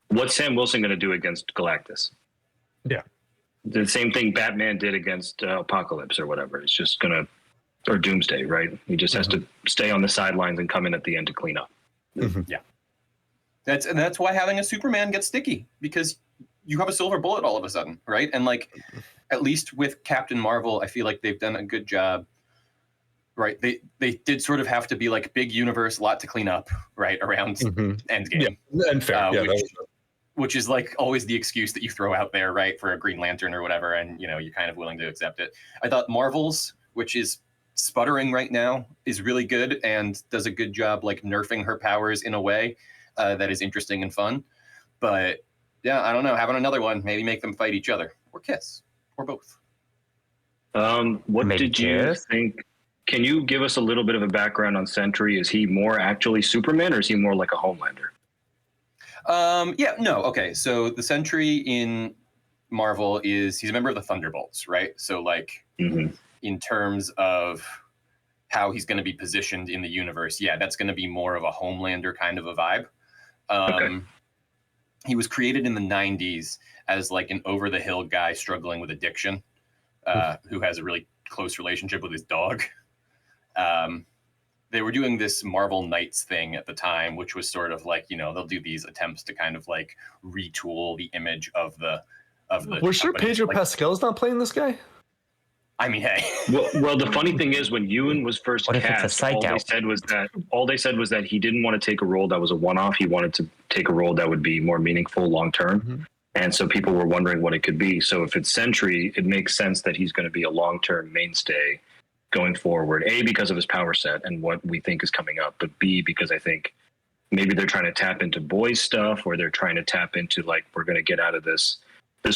What's Sam Wilson gonna do against Galactus? Yeah, the same thing Batman did against Apocalypse or whatever. It's just gonna, or Doomsday, right? He just has to stay on the sidelines and come in at the end to clean up. Yeah, that's why having a Superman gets sticky, because you have a silver bullet all of a sudden, right? And like, at least with Captain Marvel, I feel like they've done a good job. Right, they did sort of have to be like big universe, a lot to clean up, right, around Endgame. Yeah, and fair. Which is like always the excuse that you throw out there, right, for a Green Lantern or whatever, and you know you're kind of willing to accept it. I thought Marvel's, which is sputtering right now, is really good and does a good job like nerfing her powers in a way that is interesting and fun. But yeah, I don't know, having another one, maybe make them fight each other or kiss or both. What Maybe did you think? Can you give us a little bit of a background on Sentry? Is he more actually Superman, or is he more like a Homelander? Okay. So the Sentry in Marvel he's a member of the Thunderbolts, right? So like in terms of how he's going to be positioned in the universe, that's going to be more of a Homelander kind of a vibe. He was created in the 90s as like an over the hill guy struggling with addiction, who has a really close relationship with his dog. They were doing this Marvel Knights thing at the time, which was sort of like, you know, they'll do these attempts to kind of like retool the image of the. We're sure Pedro Pascal's not playing this guy. I mean, hey. Well, the funny thing is, when Ewan was first cast, all they said was that he didn't want to take a role that was a one-off. He wanted to take a role that would be more meaningful long-term. And so people were wondering what it could be. So if it's Sentry, it makes sense that he's going to be a long-term mainstay going forward. A, because of his power set and what we think is coming up, but B, because I think maybe they're trying to tap into boys stuff, or they're trying to tap into like, we're going to get out of this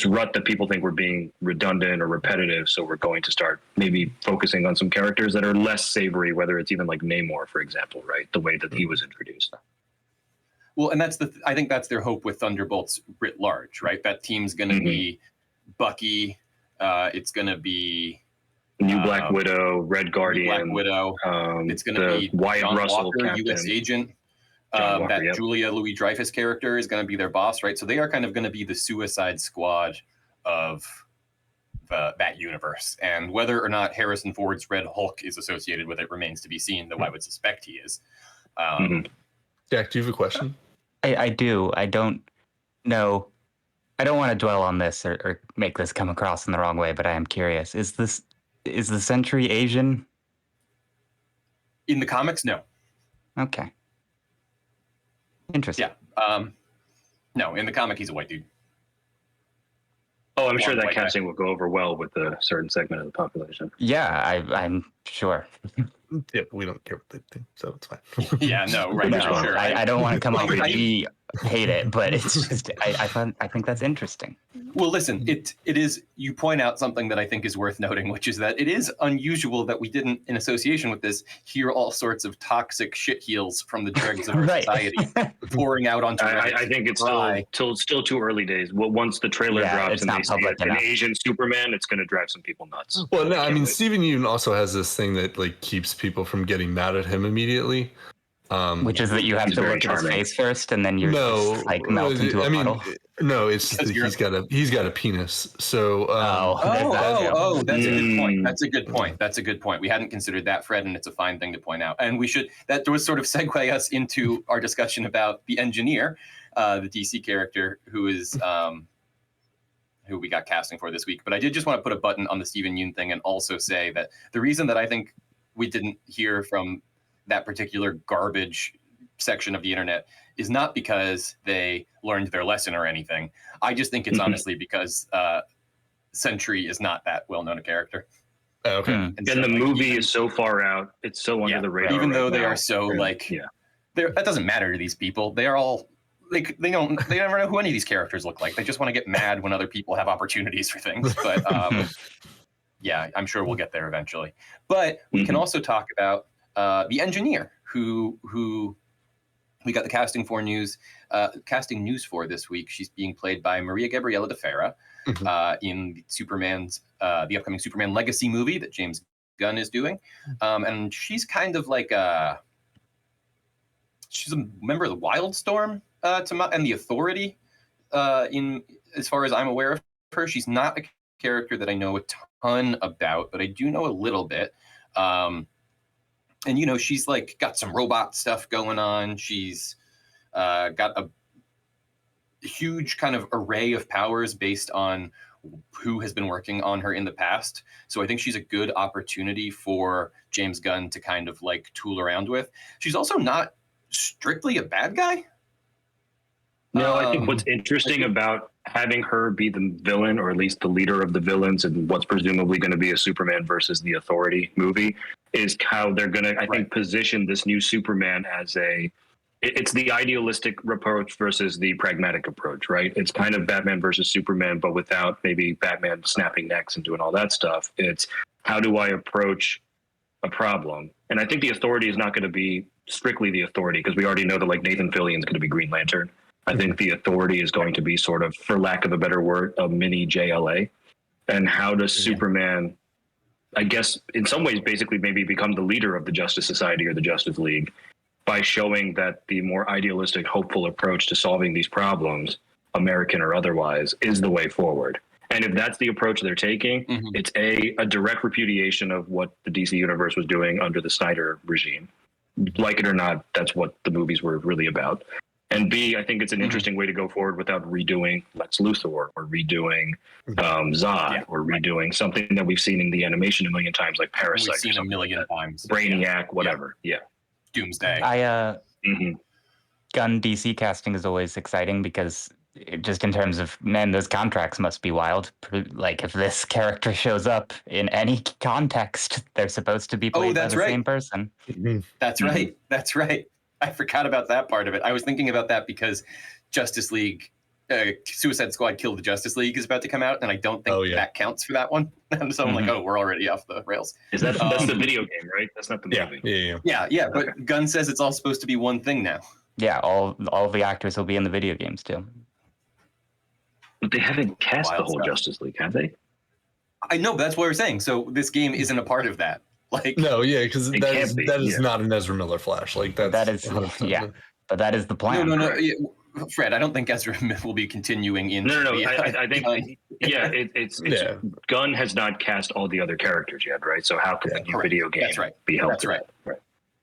rut that people think we're being redundant or repetitive. So we're going to start maybe focusing on some characters that are less savory, whether it's even like Namor, for example, right? The way that he was introduced. Well, and I think that's their hope with Thunderbolts writ large, right? That team's going to be Bucky. It's going to be New Black Widow, Red Guardian, it's going to be Wyatt John Russell, Walker, U.S. Agent. Julia Louis-Dreyfus character is going to be their boss, right? So they are kind of going to be the Suicide Squad of that universe. And whether or not Harrison Ford's Red Hulk is associated with it remains to be seen, though I would suspect he is. Jack, do you have a question? I do. I don't know. I don't want to dwell on this or make this come across in the wrong way, but I am curious. Is the Sentry Asian? In the comics, no. Okay. Interesting. Yeah. No, in the comic, he's a white dude. Oh, I'm sure that casting will go over well with a certain segment of the population. Yeah, I'm sure. Yeah, we don't care what they think, so it's fine. Yeah, no, right. No, sure. I don't want to come off with hate it, but it's just I think that's interesting. Well, listen, it is. You point out something that I think is worth noting, which is that it is unusual that we didn't, in association with this, hear all sorts of toxic shit-heels from the dregs of our society pouring out onto. I think it's still too early days. Well, once the trailer drops and they see an Asian Superman, it's going to drive some people nuts. Well, no, I mean, Steven Yeun also has this thing that like keeps people from getting mad at him immediately. Which is that you have to look at his face first, and then you're just, like melt into a puddle. No, it's just that he's got a penis. So that's a good point. That's a good point. We hadn't considered that, Fred, and it's a fine thing to point out. And we should that would sort of segue us into our discussion about the engineer, the DC character who is who we got casting for this week. But I did just want to put a button on the Steven Yeun thing and also say that the reason that I think we didn't hear from that particular garbage section of the internet is not because they learned their lesson or anything. I just think it's honestly because Sentry is not that well-known a character. Okay. And the movie is so far out. It's so under the radar. Even though they are so that doesn't matter to these people. They are all they never know who any of these characters look like. They just want to get mad when other people have opportunities for things. But yeah, I'm sure we'll get there eventually. But we can also talk about the engineer who we got the casting news for this week. She's being played by Maria Gabriela de Ferra in the upcoming Superman Legacy movie that James Gunn is doing. And she's kind of like she's a member of the Wildstorm and the Authority. In as far as I'm aware of her, she's not a character that I know a ton about, but I do know a little bit. And she's like got some robot stuff going on. She's got a huge kind of array of powers based on who has been working on her in the past. So I think she's a good opportunity for James Gunn to kind of like tool around with. She's also not strictly a bad guy. No, I think what's interesting about having her be the villain, or at least the leader of the villains, and what's presumably going to be a Superman versus the Authority movie, is how they're going to, I think, position this new Superman as it's the idealistic approach versus the pragmatic approach, right? It's kind of Batman versus Superman, but without maybe Batman snapping necks and doing all that stuff. It's how do I approach a problem? And I think the Authority is not going to be strictly the Authority, because we already know that like Nathan Fillion's going to be Green Lantern. I think the Authority is going to be sort of, for lack of a better word, a mini JLA. And how does Superman, I guess, in some ways, basically maybe become the leader of the Justice Society or the Justice League by showing that the more idealistic, hopeful approach to solving these problems, American or otherwise, is the way forward. And if that's the approach they're taking, it's a direct repudiation of what the DC universe was doing under the Snyder regime. Like it or not, that's what the movies were really about. And B, I think it's an interesting way to go forward without redoing Lex Luthor or redoing Zod or redoing something that we've seen in the animation a million times, like Parasite. We've seen a million times. Brainiac, whatever. Yeah. Doomsday. Gun DC casting is always exciting because just in terms of, man, those contracts must be wild. Like if this character shows up in any context, they're supposed to be played by the same person. That's right. That's right. I forgot about that part of it. I was thinking about that because Justice League, Suicide Squad Kill the Justice League is about to come out, and I don't think that counts for that one. And so I'm like, we're already off the rails. Is that that's the video game, right? That's not the movie. Yeah. But Gunn says it's all supposed to be one thing now. Yeah, all the actors will be in the video games too. But they haven't cast the whole Justice League, have they? I know, but that's what we're saying. So this game isn't a part of that. Like because that is not an Ezra Miller Flash. Like that is but that is the plan. No. Yeah, Fred, I don't think Ezra will be continuing in. No. I think it's Gunn has not cast all the other characters yet, right? So how can the new video game be helped? That's right.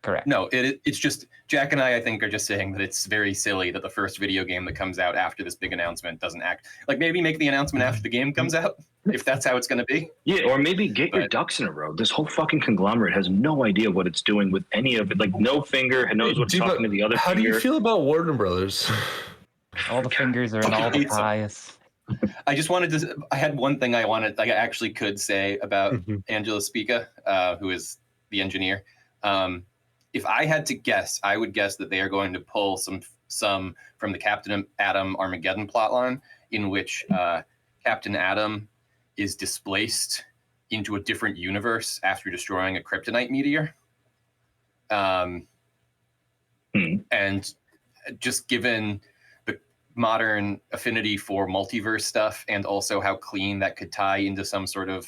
Correct. No, it's just Jack and I think, are just saying that it's very silly that the first video game that comes out after this big announcement doesn't act like, maybe make the announcement after the game comes out, if that's how it's going to be. Yeah, or maybe get your ducks in a row. This whole fucking conglomerate has no idea what it's doing with any of it. Like, no finger knows what's talking to the other How finger. do you feel about Warner Brothers? All the fingers are in all the pies. I just wanted to. I had one thing I actually could say about Angela Spica, who is the engineer. If I had to guess, I would guess that they are going to pull some some from the Captain Atom Armageddon plotline, in which Captain Atom is displaced into a different universe after destroying a kryptonite meteor. And just given the modern affinity for multiverse stuff, and also how clean that could tie into some sort of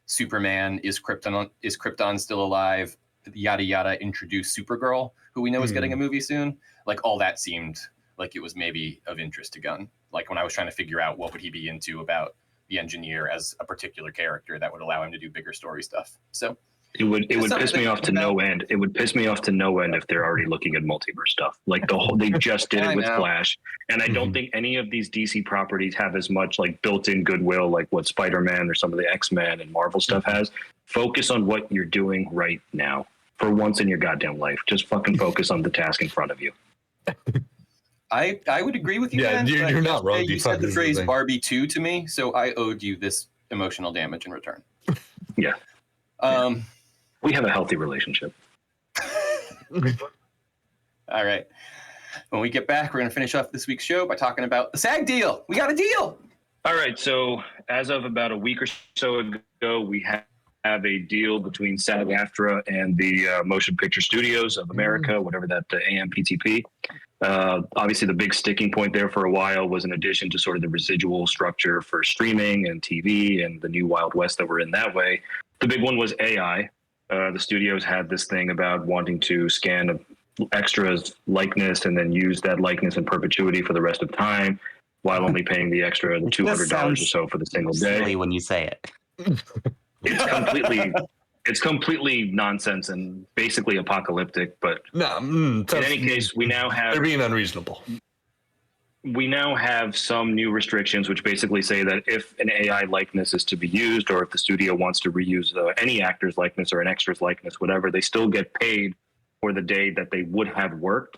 Superman, is Krypton still alive, yada yada, introduce Supergirl, who we know is getting a movie soon. Like, all that seemed like it was maybe of interest to Gunn. Like, when I was trying to figure out what would he be into about the Engineer as a particular character that would allow him to do bigger story stuff. So it would piss me off to no end. It would piss me off to no end if they're already looking at multiverse stuff. Like, they just did it with Flash, and I don't think any of these DC properties have as much like built-in goodwill like what Spider-Man or some of the X-Men and Marvel stuff has. Focus on what you're doing right now. For once in your goddamn life, just fucking focus on the task in front of you. I would agree with you. Yeah, man, you're not wrong. You said the phrase Barbie 2 to me, so I owed you this emotional damage in return. Yeah. We have a healthy relationship. All right. When we get back, we're going to finish off this week's show by talking about the SAG deal. We got a deal. All right. So as of about a week or so ago, we have a deal between SAG-AFTRA and the Motion Picture Studios of America, whatever that AMPTP. Obviously, the big sticking point there for a while was in addition to sort of the residual structure for streaming and TV and the new Wild West that we're in that way. The big one was AI. The studios had this thing about wanting to scan an extra's likeness and then use that likeness in perpetuity for the rest of time, while only paying the extra $200 or so for the single day. Silly when you say it. It's completely nonsense and basically apocalyptic. But in any case, we now have they're being unreasonable. We now have some new restrictions, which basically say that if an AI likeness is to be used, or if the studio wants to reuse any actor's likeness or an extra's likeness, whatever, they still get paid for the day that they would have worked.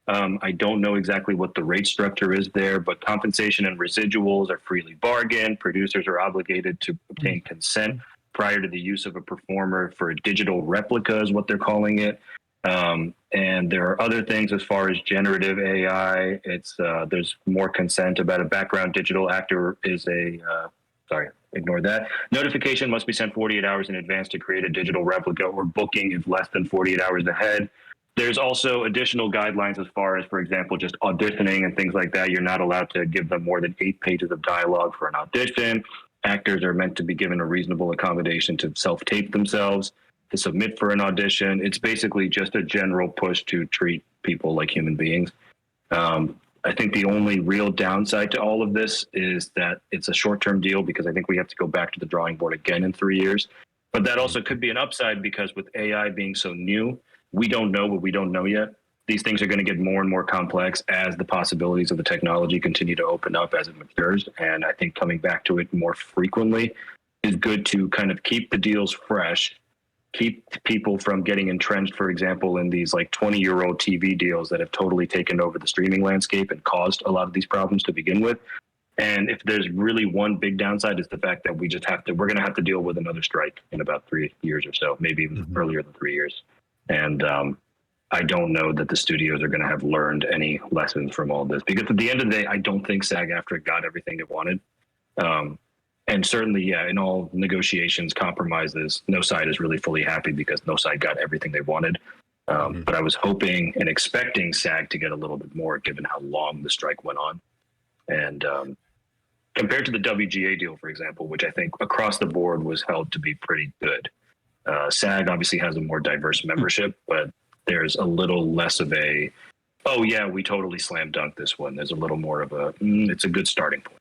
I don't know exactly what the rate structure is there, but compensation and residuals are freely bargained. Producers are obligated to obtain consent prior to the use of a performer for a digital replica, is what they're calling it. And there are other things as far as generative AI. There's more consent about a background digital actor is ignore that. Notification must be sent 48 hours in advance to create a digital replica, or booking is less than 48 hours ahead. There's also additional guidelines as far as, for example, just auditioning and things like that. You're not allowed to give them more than 8 pages of dialogue for an audition. Actors are meant to be given a reasonable accommodation to self-tape themselves, to submit for an audition. It's basically just a general push to treat people like human beings. I think the only real downside to all of this is that it's a short-term deal, because I think we have to go back to the drawing board again in 3 years. But that also could be an upside, because with AI being so new, we don't know what we don't know yet. These things are going to get more and more complex as the possibilities of the technology continue to open up as it matures. And I think coming back to it more frequently is good to kind of keep the deals fresh, keep people from getting entrenched, for example, in these like 20-year-old TV deals that have totally taken over the streaming landscape and caused a lot of these problems to begin with. And if there's really one big downside, is the fact that we're going to have to deal with another strike in about 3 years or so, maybe even earlier than 3 years. And I don't know that the studios are going to have learned any lessons from all this, because at the end of the day, I don't think SAG-AFTRA got everything it wanted. And certainly, yeah, in all negotiations, compromises, no side is really fully happy because no side got everything they wanted. But I was hoping and expecting SAG to get a little bit more, given how long the strike went on. And compared to the WGA deal, for example, which I think across the board was held to be pretty good. SAG obviously has a more diverse membership, but there's a little less of a, oh yeah, we totally slam dunk this one. There's a little more of a, it's a good starting point.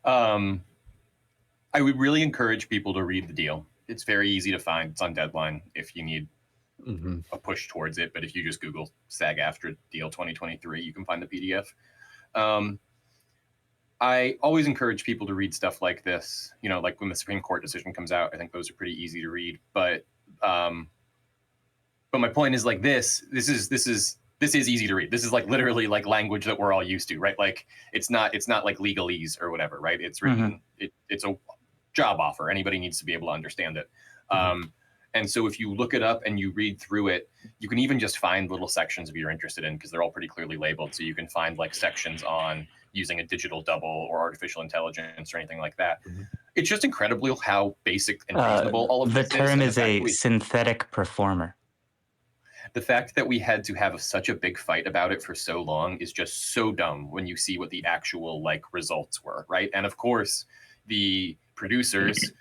I would really encourage people to read the deal. It's very easy to find. It's on Deadline if you need a push towards it. But if you just Google SAG-AFTRA deal 2023, you can find the PDF. I always encourage people to read stuff like this. You know, like when the Supreme Court decision comes out, I think those are pretty easy to read. But my point is, like, this is easy to read. This is like literally like language that we're all used to, right? Like it's not like legalese or whatever, right? It's written. It's a job offer. Anybody needs to be able to understand it. And so if you look it up and you read through it, you can even just find little sections if you're interested in, because they're all pretty clearly labeled. So you can find like sections on using a digital double or artificial intelligence or anything like that. It's just incredible how basic and reasonable all of the this term is. is a synthetic performer. The fact that we had to have such a big fight about it for so long is just so dumb when you see what the actual like results were, right? And of course, the producers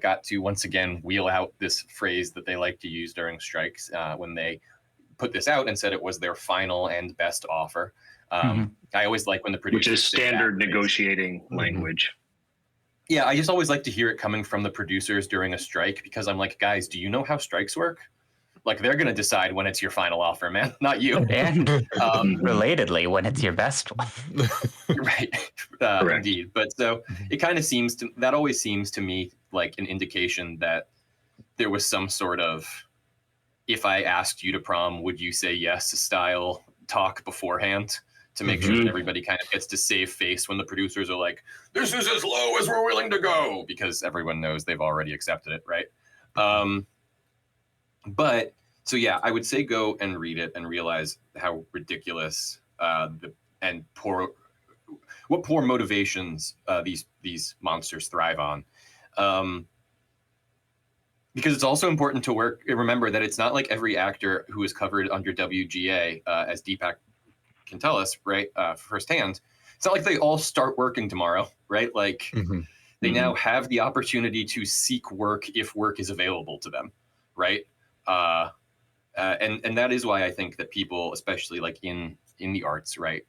got to once again wheel out this phrase that they like to use during strikes when they put this out and said it was their final and best offer. I always like when the producers, which is standard negotiating language. Yeah, I just always like to hear it coming from the producers during a strike, because I'm like, guys, do you know how strikes work? Like, they're going to decide when it's your final offer, man, not you. And relatedly, when it's your best one. Right. Indeed. But so it kind of seems to, that always seems to me like an indication that there was some sort of, if I asked you to prom, would you say yes style talk beforehand to make sure that everybody kind of gets to save face when the producers are like, this is as low as we're willing to go, because everyone knows they've already accepted it, right? But so yeah, I would say go and read it and realize how ridiculous what poor motivations these monsters thrive on. Because it's also important to remember that it's not like every actor who is covered under WGA, as Deepak can tell us, right, firsthand. It's not like they all start working tomorrow, right? Like they now have the opportunity to seek work if work is available to them, right? And that is why I think that people, especially like in the arts, right,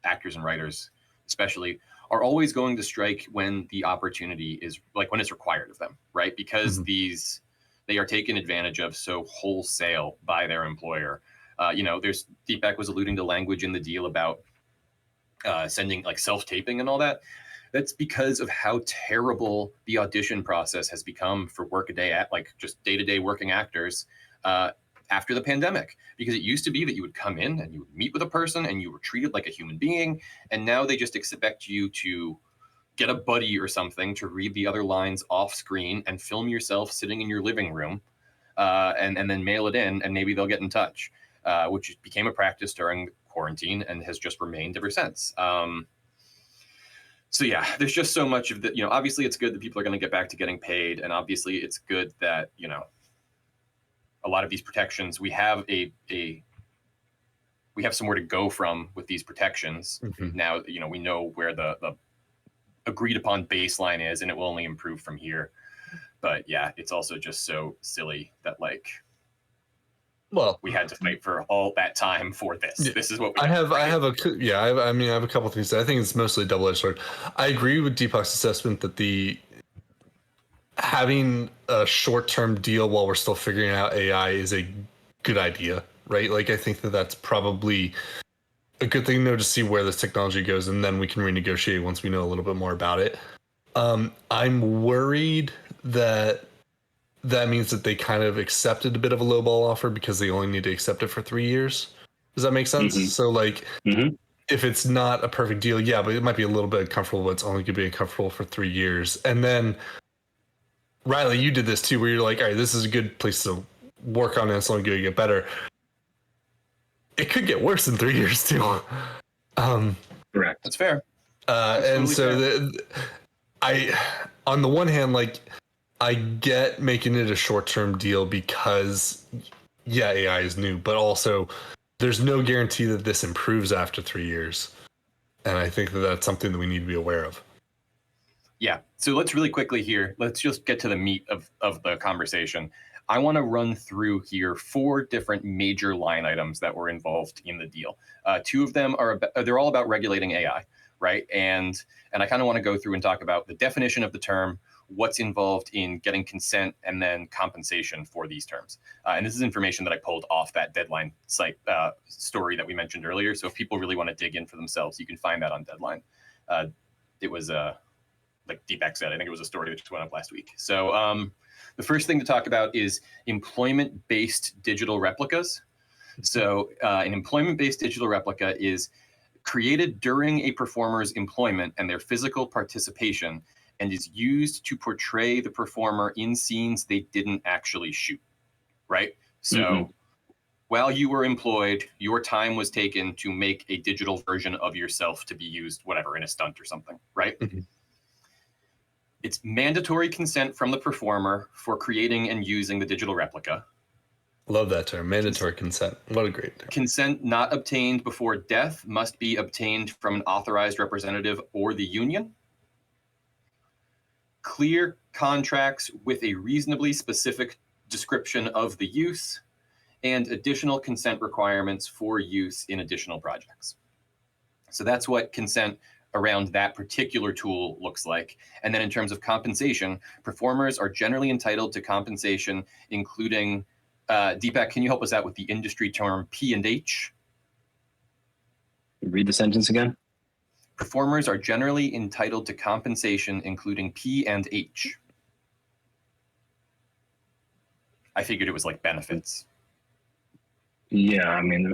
actors and writers especially, are always going to strike when the opportunity is, like, when it's required of them, right? Because they are taken advantage of so wholesale by their employer. There's Deepak was alluding to language in the deal about sending like self-taping and all that. That's because of how terrible the audition process has become for workaday at like just day-to-day working actors after the pandemic. Because it used to be that you would come in and you would meet with a person and you were treated like a human being, and now they just expect you to get a buddy or something to read the other lines off screen and film yourself sitting in your living room and then mail it in, and maybe they'll get in touch, which became a practice during quarantine and has just remained ever since. So yeah, there's just so much of the, obviously it's good that people are going to get back to getting paid. And obviously it's good that, a lot of these protections, we have we have somewhere to go from with these protections. Now, we know where the agreed upon baseline is, and it will only improve from here. But yeah, it's also just so silly that we had to fight for all that time for this. Yeah, this is what we I have a couple things. I think it's mostly a double-edged sword. I agree with Deepak's assessment that having a short-term deal while we're still figuring out AI is a good idea, right? Like, I think that that's probably a good thing to see where this technology goes, and then we can renegotiate once we know a little bit more about it. I'm worried that means that they kind of accepted a bit of a lowball offer because they only need to accept it for 3 years. Does that make sense? So if it's not a perfect deal, yeah, but it might be a little bit uncomfortable, but it's only going to be uncomfortable for 3 years. And then Riley, you did this too, where you're like, all right, this is a good place to work on it. It's only going to get better. It could get worse in 3 years too. Correct. That's fair. And so on the one hand, like, I get making it a short-term deal because, yeah, AI is new, but also there's no guarantee that this improves after 3 years. And I think that that's something that we need to be aware of. Yeah. So let's really quickly here, let's just get to the meat of the conversation. I want to run through here 4 different major line items that were involved in the deal. 2 of them they're all about regulating AI, right? And I kind of want to go through and talk about the definition of the term, what's involved in getting consent, and then compensation for these terms. And this is information that I pulled off that Deadline site story that we mentioned earlier. So if people really want to dig in for themselves, you can find that on Deadline. It was like Deepak said, I think it was a story that just went up last week. So the first thing to talk about is employment-based digital replicas. So an employment-based digital replica is created during a performer's employment and their physical participation, and is used to portray the performer in scenes they didn't actually shoot, right? So while you were employed, your time was taken to make a digital version of yourself to be used, whatever, in a stunt or something, right? It's mandatory consent from the performer for creating and using the digital replica. Love that term, mandatory consent. What a great term. Consent not obtained before death must be obtained from an authorized representative or the union. Clear contracts with a reasonably specific description of the use, and additional consent requirements for use in additional projects. So that's what consent around that particular tool looks like. And then in terms of compensation, performers are generally entitled to compensation, including, Deepak, can you help us out with the industry term P&H? Read the sentence again. Performers are generally entitled to compensation, including P&H. I figured it was like benefits. Yeah, I mean,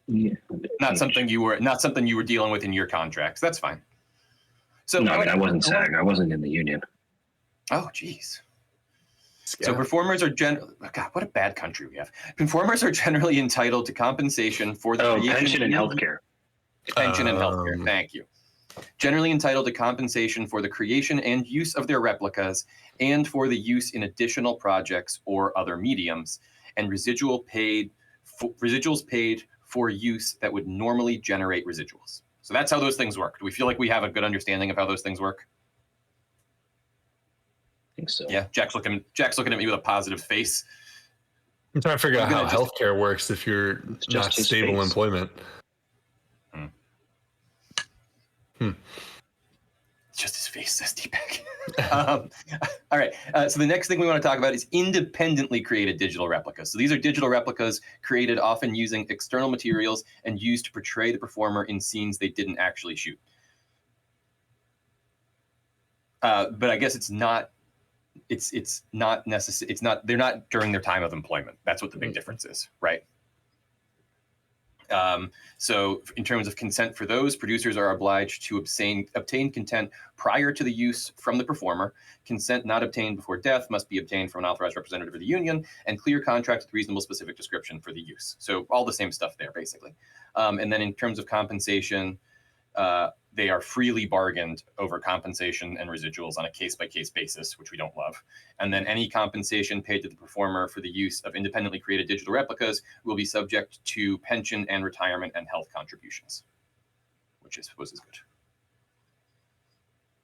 Not something you were dealing with in your contracts. That's fine. So no, I mean, I wasn't SAG. I wasn't in the union. Oh, geez. So performers are God, what a bad country we have. Performers are generally entitled to compensation for the creation pension and healthcare. Pension and healthcare. Thank you. Generally entitled to compensation for the creation and use of their replicas and for the use in additional projects or other mediums, and residuals paid for use that would normally generate residuals. So that's how those things work. Do we feel like we have a good understanding of how those things work? I think so. Yeah, Jack's looking at me with a positive face. I'm trying to figure out how healthcare works if you're not stable employment. Just his face, says Deepak. All right. So the next thing we want to talk about is independently created digital replicas. So these are digital replicas created often using external materials and used to portray the performer in scenes they didn't actually shoot. But I guess it's not necessary. It's not. They're not during their time of employment. That's what the big difference is, right? So in terms of consent for those, producers are obliged to obtain consent prior to the use from the performer. Consent not obtained before death must be obtained from an authorized representative of the union, and clear contract with reasonable specific description for the use. So all the same stuff there, basically. And then in terms of compensation, they are freely bargained over compensation and residuals on a case-by-case basis, which we don't love. And then any compensation paid to the performer for the use of independently created digital replicas will be subject to pension and retirement and health contributions, which is good.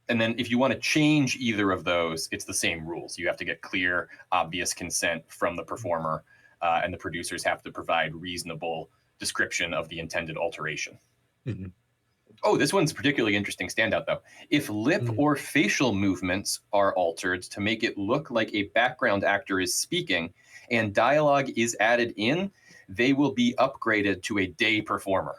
And then if you want to change either of those, it's the same rules. You have to get clear, obvious consent from the performer, and the producers have to provide reasonable description of the intended alteration. Mm-hmm. Oh, this one's particularly interesting standout, though. If lip or facial movements are altered to make it look like a background actor is speaking and dialogue is added in, they will be upgraded to a day performer.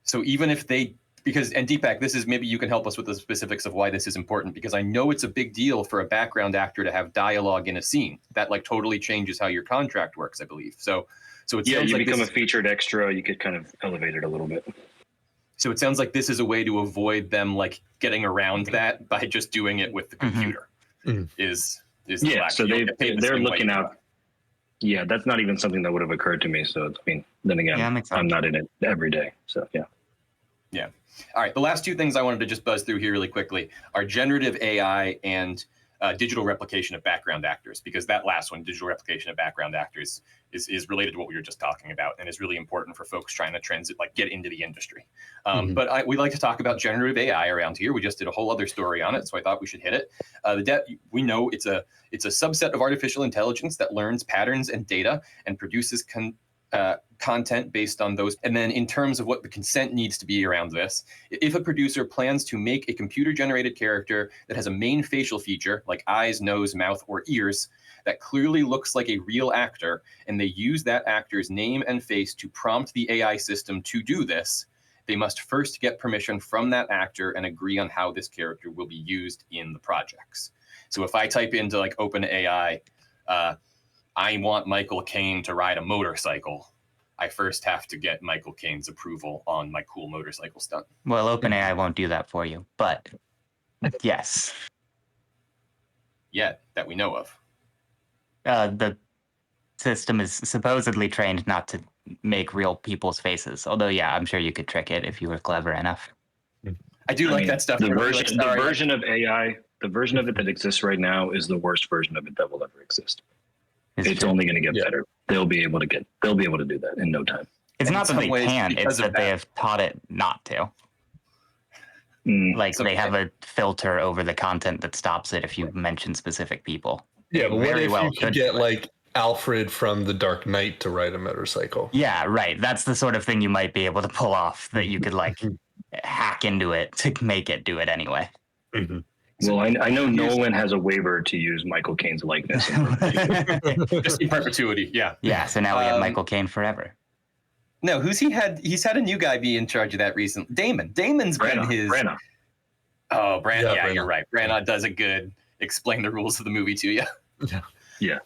So even if and Deepak, this is, maybe you can help us with the specifics of why this is important, because I know it's a big deal for a background actor to have dialogue in a scene. That like totally changes how your contract works, I believe. So it sounds like become a featured extra. You could kind of elevate it a little bit. So it sounds like this is a way to avoid them like getting around that by just doing it with the computer. Is so they're looking out. Yeah, that's not even something that would have occurred to me. So I mean, then again, I'm not in it every day. So yeah. All right. The last two things I wanted to just buzz through here really quickly are generative AI and digital replication of background actors, because that last one, digital replication of background actors, is related to what we were just talking about and is really important for folks trying to get into the industry. But we like to talk about generative AI around here. We just did a whole other story on it, so I thought we should hit it. We know it's a subset of artificial intelligence that learns patterns and data and produces content based on those. And then in terms of what the consent needs to be around this, if a producer plans to make a computer-generated character that has a main facial feature, like eyes, nose, mouth, or ears, that clearly looks like a real actor, and they use that actor's name and face to prompt the AI system to do this, they must first get permission from that actor and agree on how this character will be used in the projects. So if I type into like OpenAI, I want Michael Caine to ride a motorcycle, I first have to get Michael Caine's approval on my cool motorcycle stunt. Well, OpenAI won't do that for you, but Yes. Yet, that we know of. The system is supposedly trained not to make real people's faces. Although, yeah, I'm sure you could trick it if you were clever enough. I do like that stuff. The version of AI, the version of it that exists right now is the worst version of it that will ever exist. It's only going to get better. They'll be able to do that in no time. It's not that they can't, it's that they that. have taught it not to. Like, they have a filter over the content that stops it if you mention specific people. Yeah, but what Very if well you could could get do it. like Alfred from The Dark Knight to ride a motorcycle? Yeah, right. That's the sort of thing you might be able to pull off, that you could like hack into it to make it do it anyway. Mm-hmm. Well, I know Nolan has a waiver to use Michael Caine's likeness. Just in perpetuity, yeah. Yeah, so now we have Michael Caine forever. No, who's he had? He's had a new guy be in charge of that recently. Damon's been his. Branagh. Oh, Branagh. Yeah, Branagh. you're right. Branagh does a good explain the rules of the movie to you. Yeah.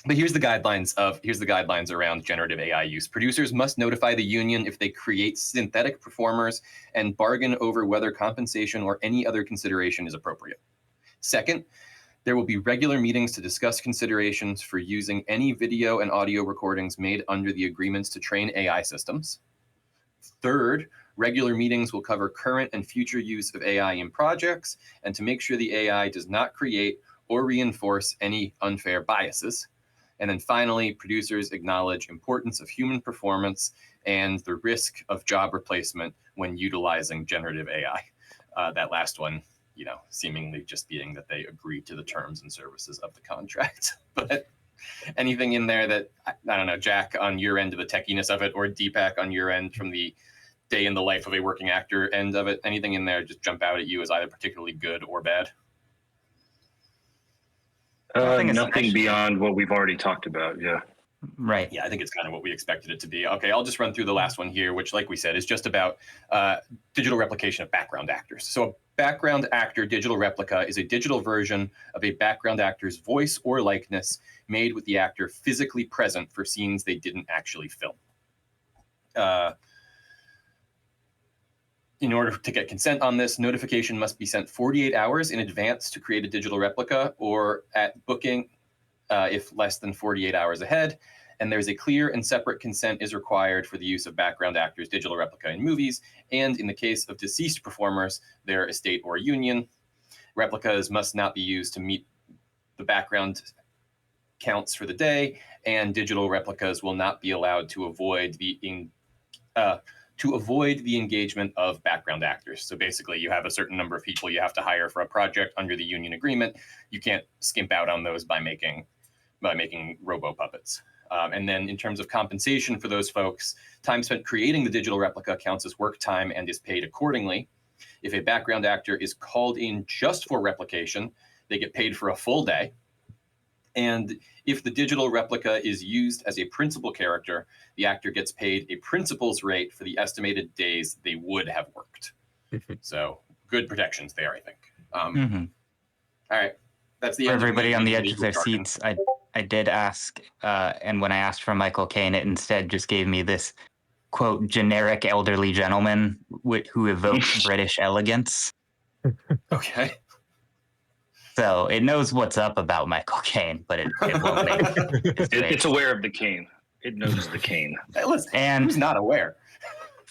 But here's the guidelines around generative AI use. Producers must notify the union if they create synthetic performers and bargain over whether compensation or any other consideration is appropriate. Second, there will be regular meetings to discuss considerations for using any video and audio recordings made under the agreements to train AI systems. Third, regular meetings will cover current and future use of AI in projects and to make sure the AI does not create or reinforce any unfair biases. And then finally, producers acknowledge importance of human performance and the risk of job replacement when utilizing generative AI. That last one, seemingly just being that they agreed to the terms and services of the contract. But anything in there that, I don't know, Jack, on your end of the techiness of it, or Deepak on your end from the day in the life of a working actor end of it, anything in there just jump out at you as either particularly good or bad? Nothing beyond what we've already talked about. Yeah. Right. Yeah, I think it's kind of what we expected it to be. Okay, I'll just run through the last one here, which, like we said, is just about digital replication of background actors. So a background actor digital replica is a digital version of a background actor's voice or likeness made with the actor physically present for scenes they didn't actually film. In order to get consent on this, notification must be sent 48 hours in advance to create a digital replica, or at booking if less than 48 hours ahead. And there's a clear and separate consent is required for the use of background actors' digital replica in movies, and in the case of deceased performers, their estate or union. Replicas must not be used to meet the background counts for the day, and digital replicas will not be allowed to avoid the engagement of background actors. So basically, you have a certain number of people you have to hire for a project under the union agreement. You can't skimp out on those by making robo puppets. And then in terms of compensation for those folks, time spent creating the digital replica counts as work time and is paid accordingly. If a background actor is called in just for replication, they get paid for a full day. And if the digital replica is used as a principal character, the actor gets paid a principal's rate for the estimated days they would have worked. So good protections there, I think. All right. That's the For end everybody on the edge of legal their jargon. seats, I did ask, and when I asked for Michael Caine, it instead just gave me this, quote, generic elderly gentleman who evokes British elegance. Okay. So it knows what's up about Michael Caine, but it won't make his face. It's aware of the cane. It knows the cane. Hey, listen, And who's not aware?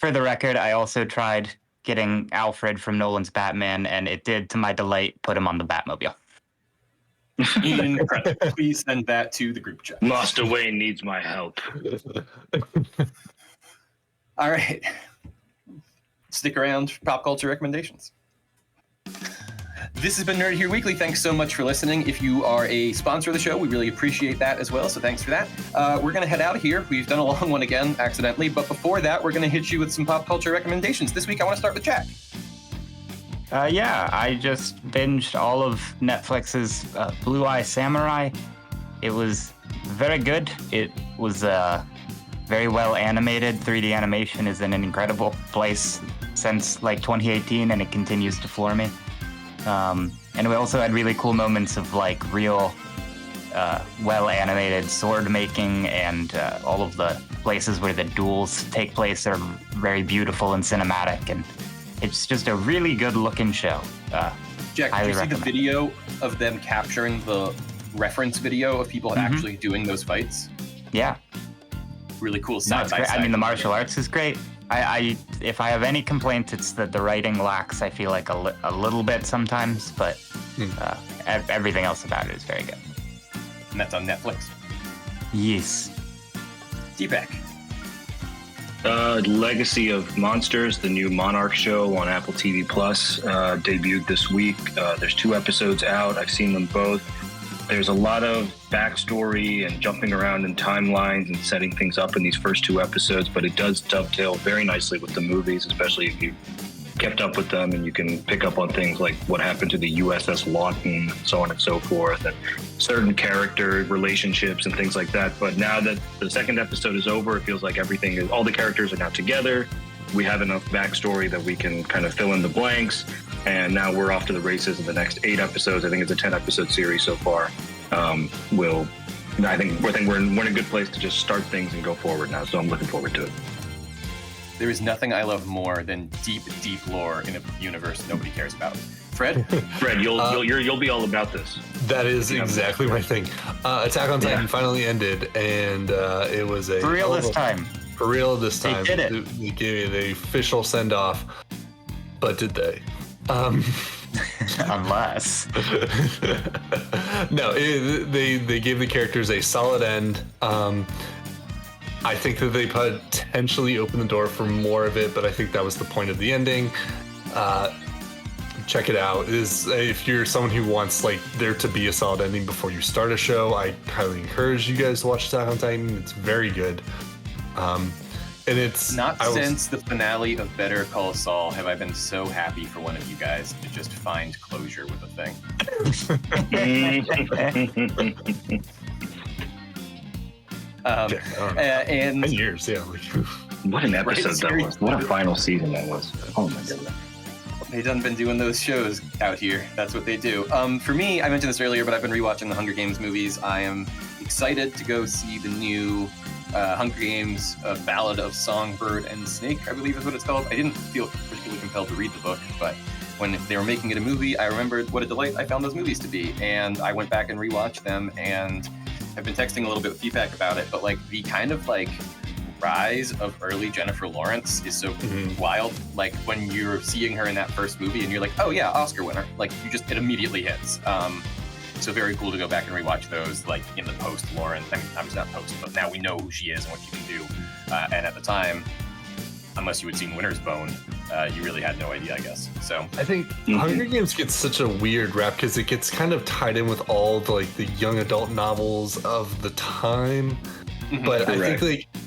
for the record, I also tried getting Alfred from Nolan's Batman, and it did, to my delight, put him on the Batmobile. Incredible. Please send that to the group chat. Master Wayne needs my help. All right. Stick around for pop culture recommendations. This has been Nerd Here Weekly. Thanks so much for listening. If you are a sponsor of the show, we really appreciate that as well, so thanks for that. We're going to head out of here. We've done a long one again, accidentally, but before that, we're going to hit you with some pop culture recommendations. This week, I want to start with Jack. Yeah, I just binged all of Netflix's Blue Eye Samurai. It was very good. It was very well animated. 3D animation is in an incredible place since like 2018, and it continues to floor me. And we also had really cool moments of like real well animated sword making, and all of the places where the duels take place are very beautiful and cinematic, and It's just a really good looking show. Jack, did you see the video of them capturing the reference video of people actually doing those fights? Yeah. Really cool side by side. I mean, the martial arts is great. If I have any complaints, it's that the writing lacks, I feel like, a little bit sometimes, but everything else about it is very good. And that's on Netflix? Yes. Deepak. Legacy of Monsters, the new Monarch show on Apple TV Plus, debuted this week. There's 2 episodes out. I've seen them both. There's a lot of backstory and jumping around in timelines and setting things up in these first 2 episodes, but it does dovetail very nicely with the movies, especially if you kept up with them, and you can pick up on things like what happened to the USS Lawton and so on and so forth, and certain character relationships and things like that. But now that the second episode is over, it feels like all the characters are now together. We have enough backstory that we can kind of fill in the blanks, and now we're off to the races in the next 8 episodes. I think it's a 10-episode series so far. I think we're in a good place to just start things and go forward now, so I'm looking forward to it. There is nothing I love more than deep, deep lore in a universe nobody cares about. Fred? Fred, you'll be all about this. That is exactly my thing. Attack on Titan finally ended, and it was a... For real this time. For real this time. They did it. They gave me the official send-off, but did they? Unless. No, they gave the characters a solid end. I think that they potentially opened the door for more of it, but I think that was the point of the ending. Check it out. If you're someone who wants there to be a solid ending before you start a show, I highly encourage you guys to watch Attack on Titan. It's very good. And it's since the finale of Better Call Saul have I been so happy for one of you guys to just find closure with a thing. And 10 years, yeah. What an episode that was. What a final season that was. Oh my goodness. They done been doing those shows out here. That's what they do. For me, I mentioned this earlier, but I've been rewatching the Hunger Games movies. I am excited to go see the new Hunger Games Ballad of Songbird and Snake, I believe is what it's called. I didn't feel particularly compelled to read the book, but when they were making it a movie, I remembered what a delight I found those movies to be. And I went back and rewatched them, and I've been texting a little bit with feedback about it, but the kind of rise of early Jennifer Lawrence is so wild. When you're seeing her in that first movie and you're like, oh yeah, Oscar winner. It immediately hits. So very cool to go back and rewatch those in the post Lauren. I mean, I'm not post, but now we know who she is and what she can do. And at the time, unless you had seen Winter's Bone, you really had no idea, I guess. So I think Hunger Games gets such a weird rap because it gets kind of tied in with all the young adult novels of the time. But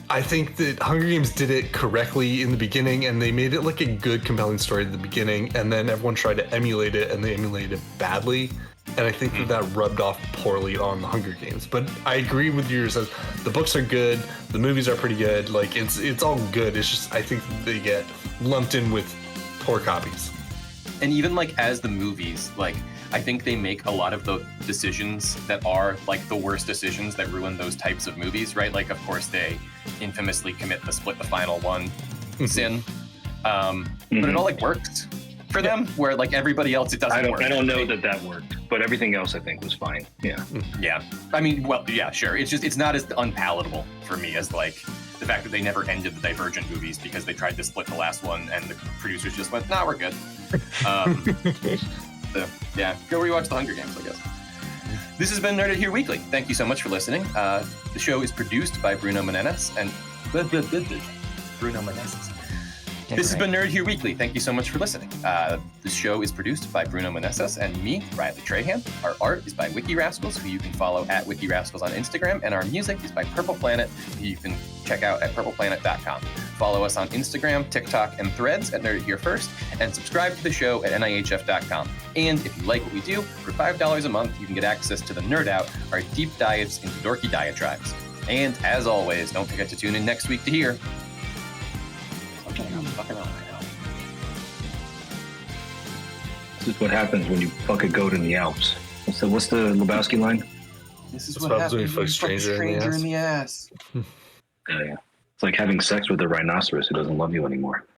I think that Hunger Games did it correctly in the beginning, and they made it a good, compelling story at the beginning, and then everyone tried to emulate it, and they emulated it badly. And I think that rubbed off poorly on the Hunger Games. But I agree with yours. The books are good. The movies are pretty good. It's all good. It's just I think they get lumped in with poor copies. And even as the movies, I think they make a lot of the decisions that are the worst decisions that ruin those types of movies, right? Of course, they infamously commit the split the final one sin. But it all works for them, where everybody else it doesn't work. I don't know that worked, but everything else I think was fine. Yeah. Yeah. I mean, well, yeah, sure. It's not as unpalatable for me as the fact that they never ended the Divergent movies because they tried to split the last one and the producers just went, nah, we're good. So yeah, go rewatch the Hunger Games, I guess. This has been Nerded Here Weekly. Thank you so much for listening. The show is produced by Bruno Menendez and Bruno Menendez. This has been Nerd Here Weekly. Thank you so much for listening. This show is produced by Bruno Menendez and me, Riley Trahan. Our art is by Wiki Rascals, who you can follow at Wiki Rascals on Instagram, and our music is by Purple Planet, who you can check out at purpleplanet.com. Follow us on Instagram, TikTok, and Threads at Nerd Here First, and subscribe to the show at NIHF.com. And if you like what we do, for $5 a month, you can get access to the Nerd Out, our deep dives into dorky diatribes. And as always, don't forget to tune in next week to hear. This is what happens when you fuck a goat in the Alps. What's the Lebowski line? This is what happens when you fuck a stranger in the ass. Yeah. It's like having sex with a rhinoceros who doesn't love you anymore.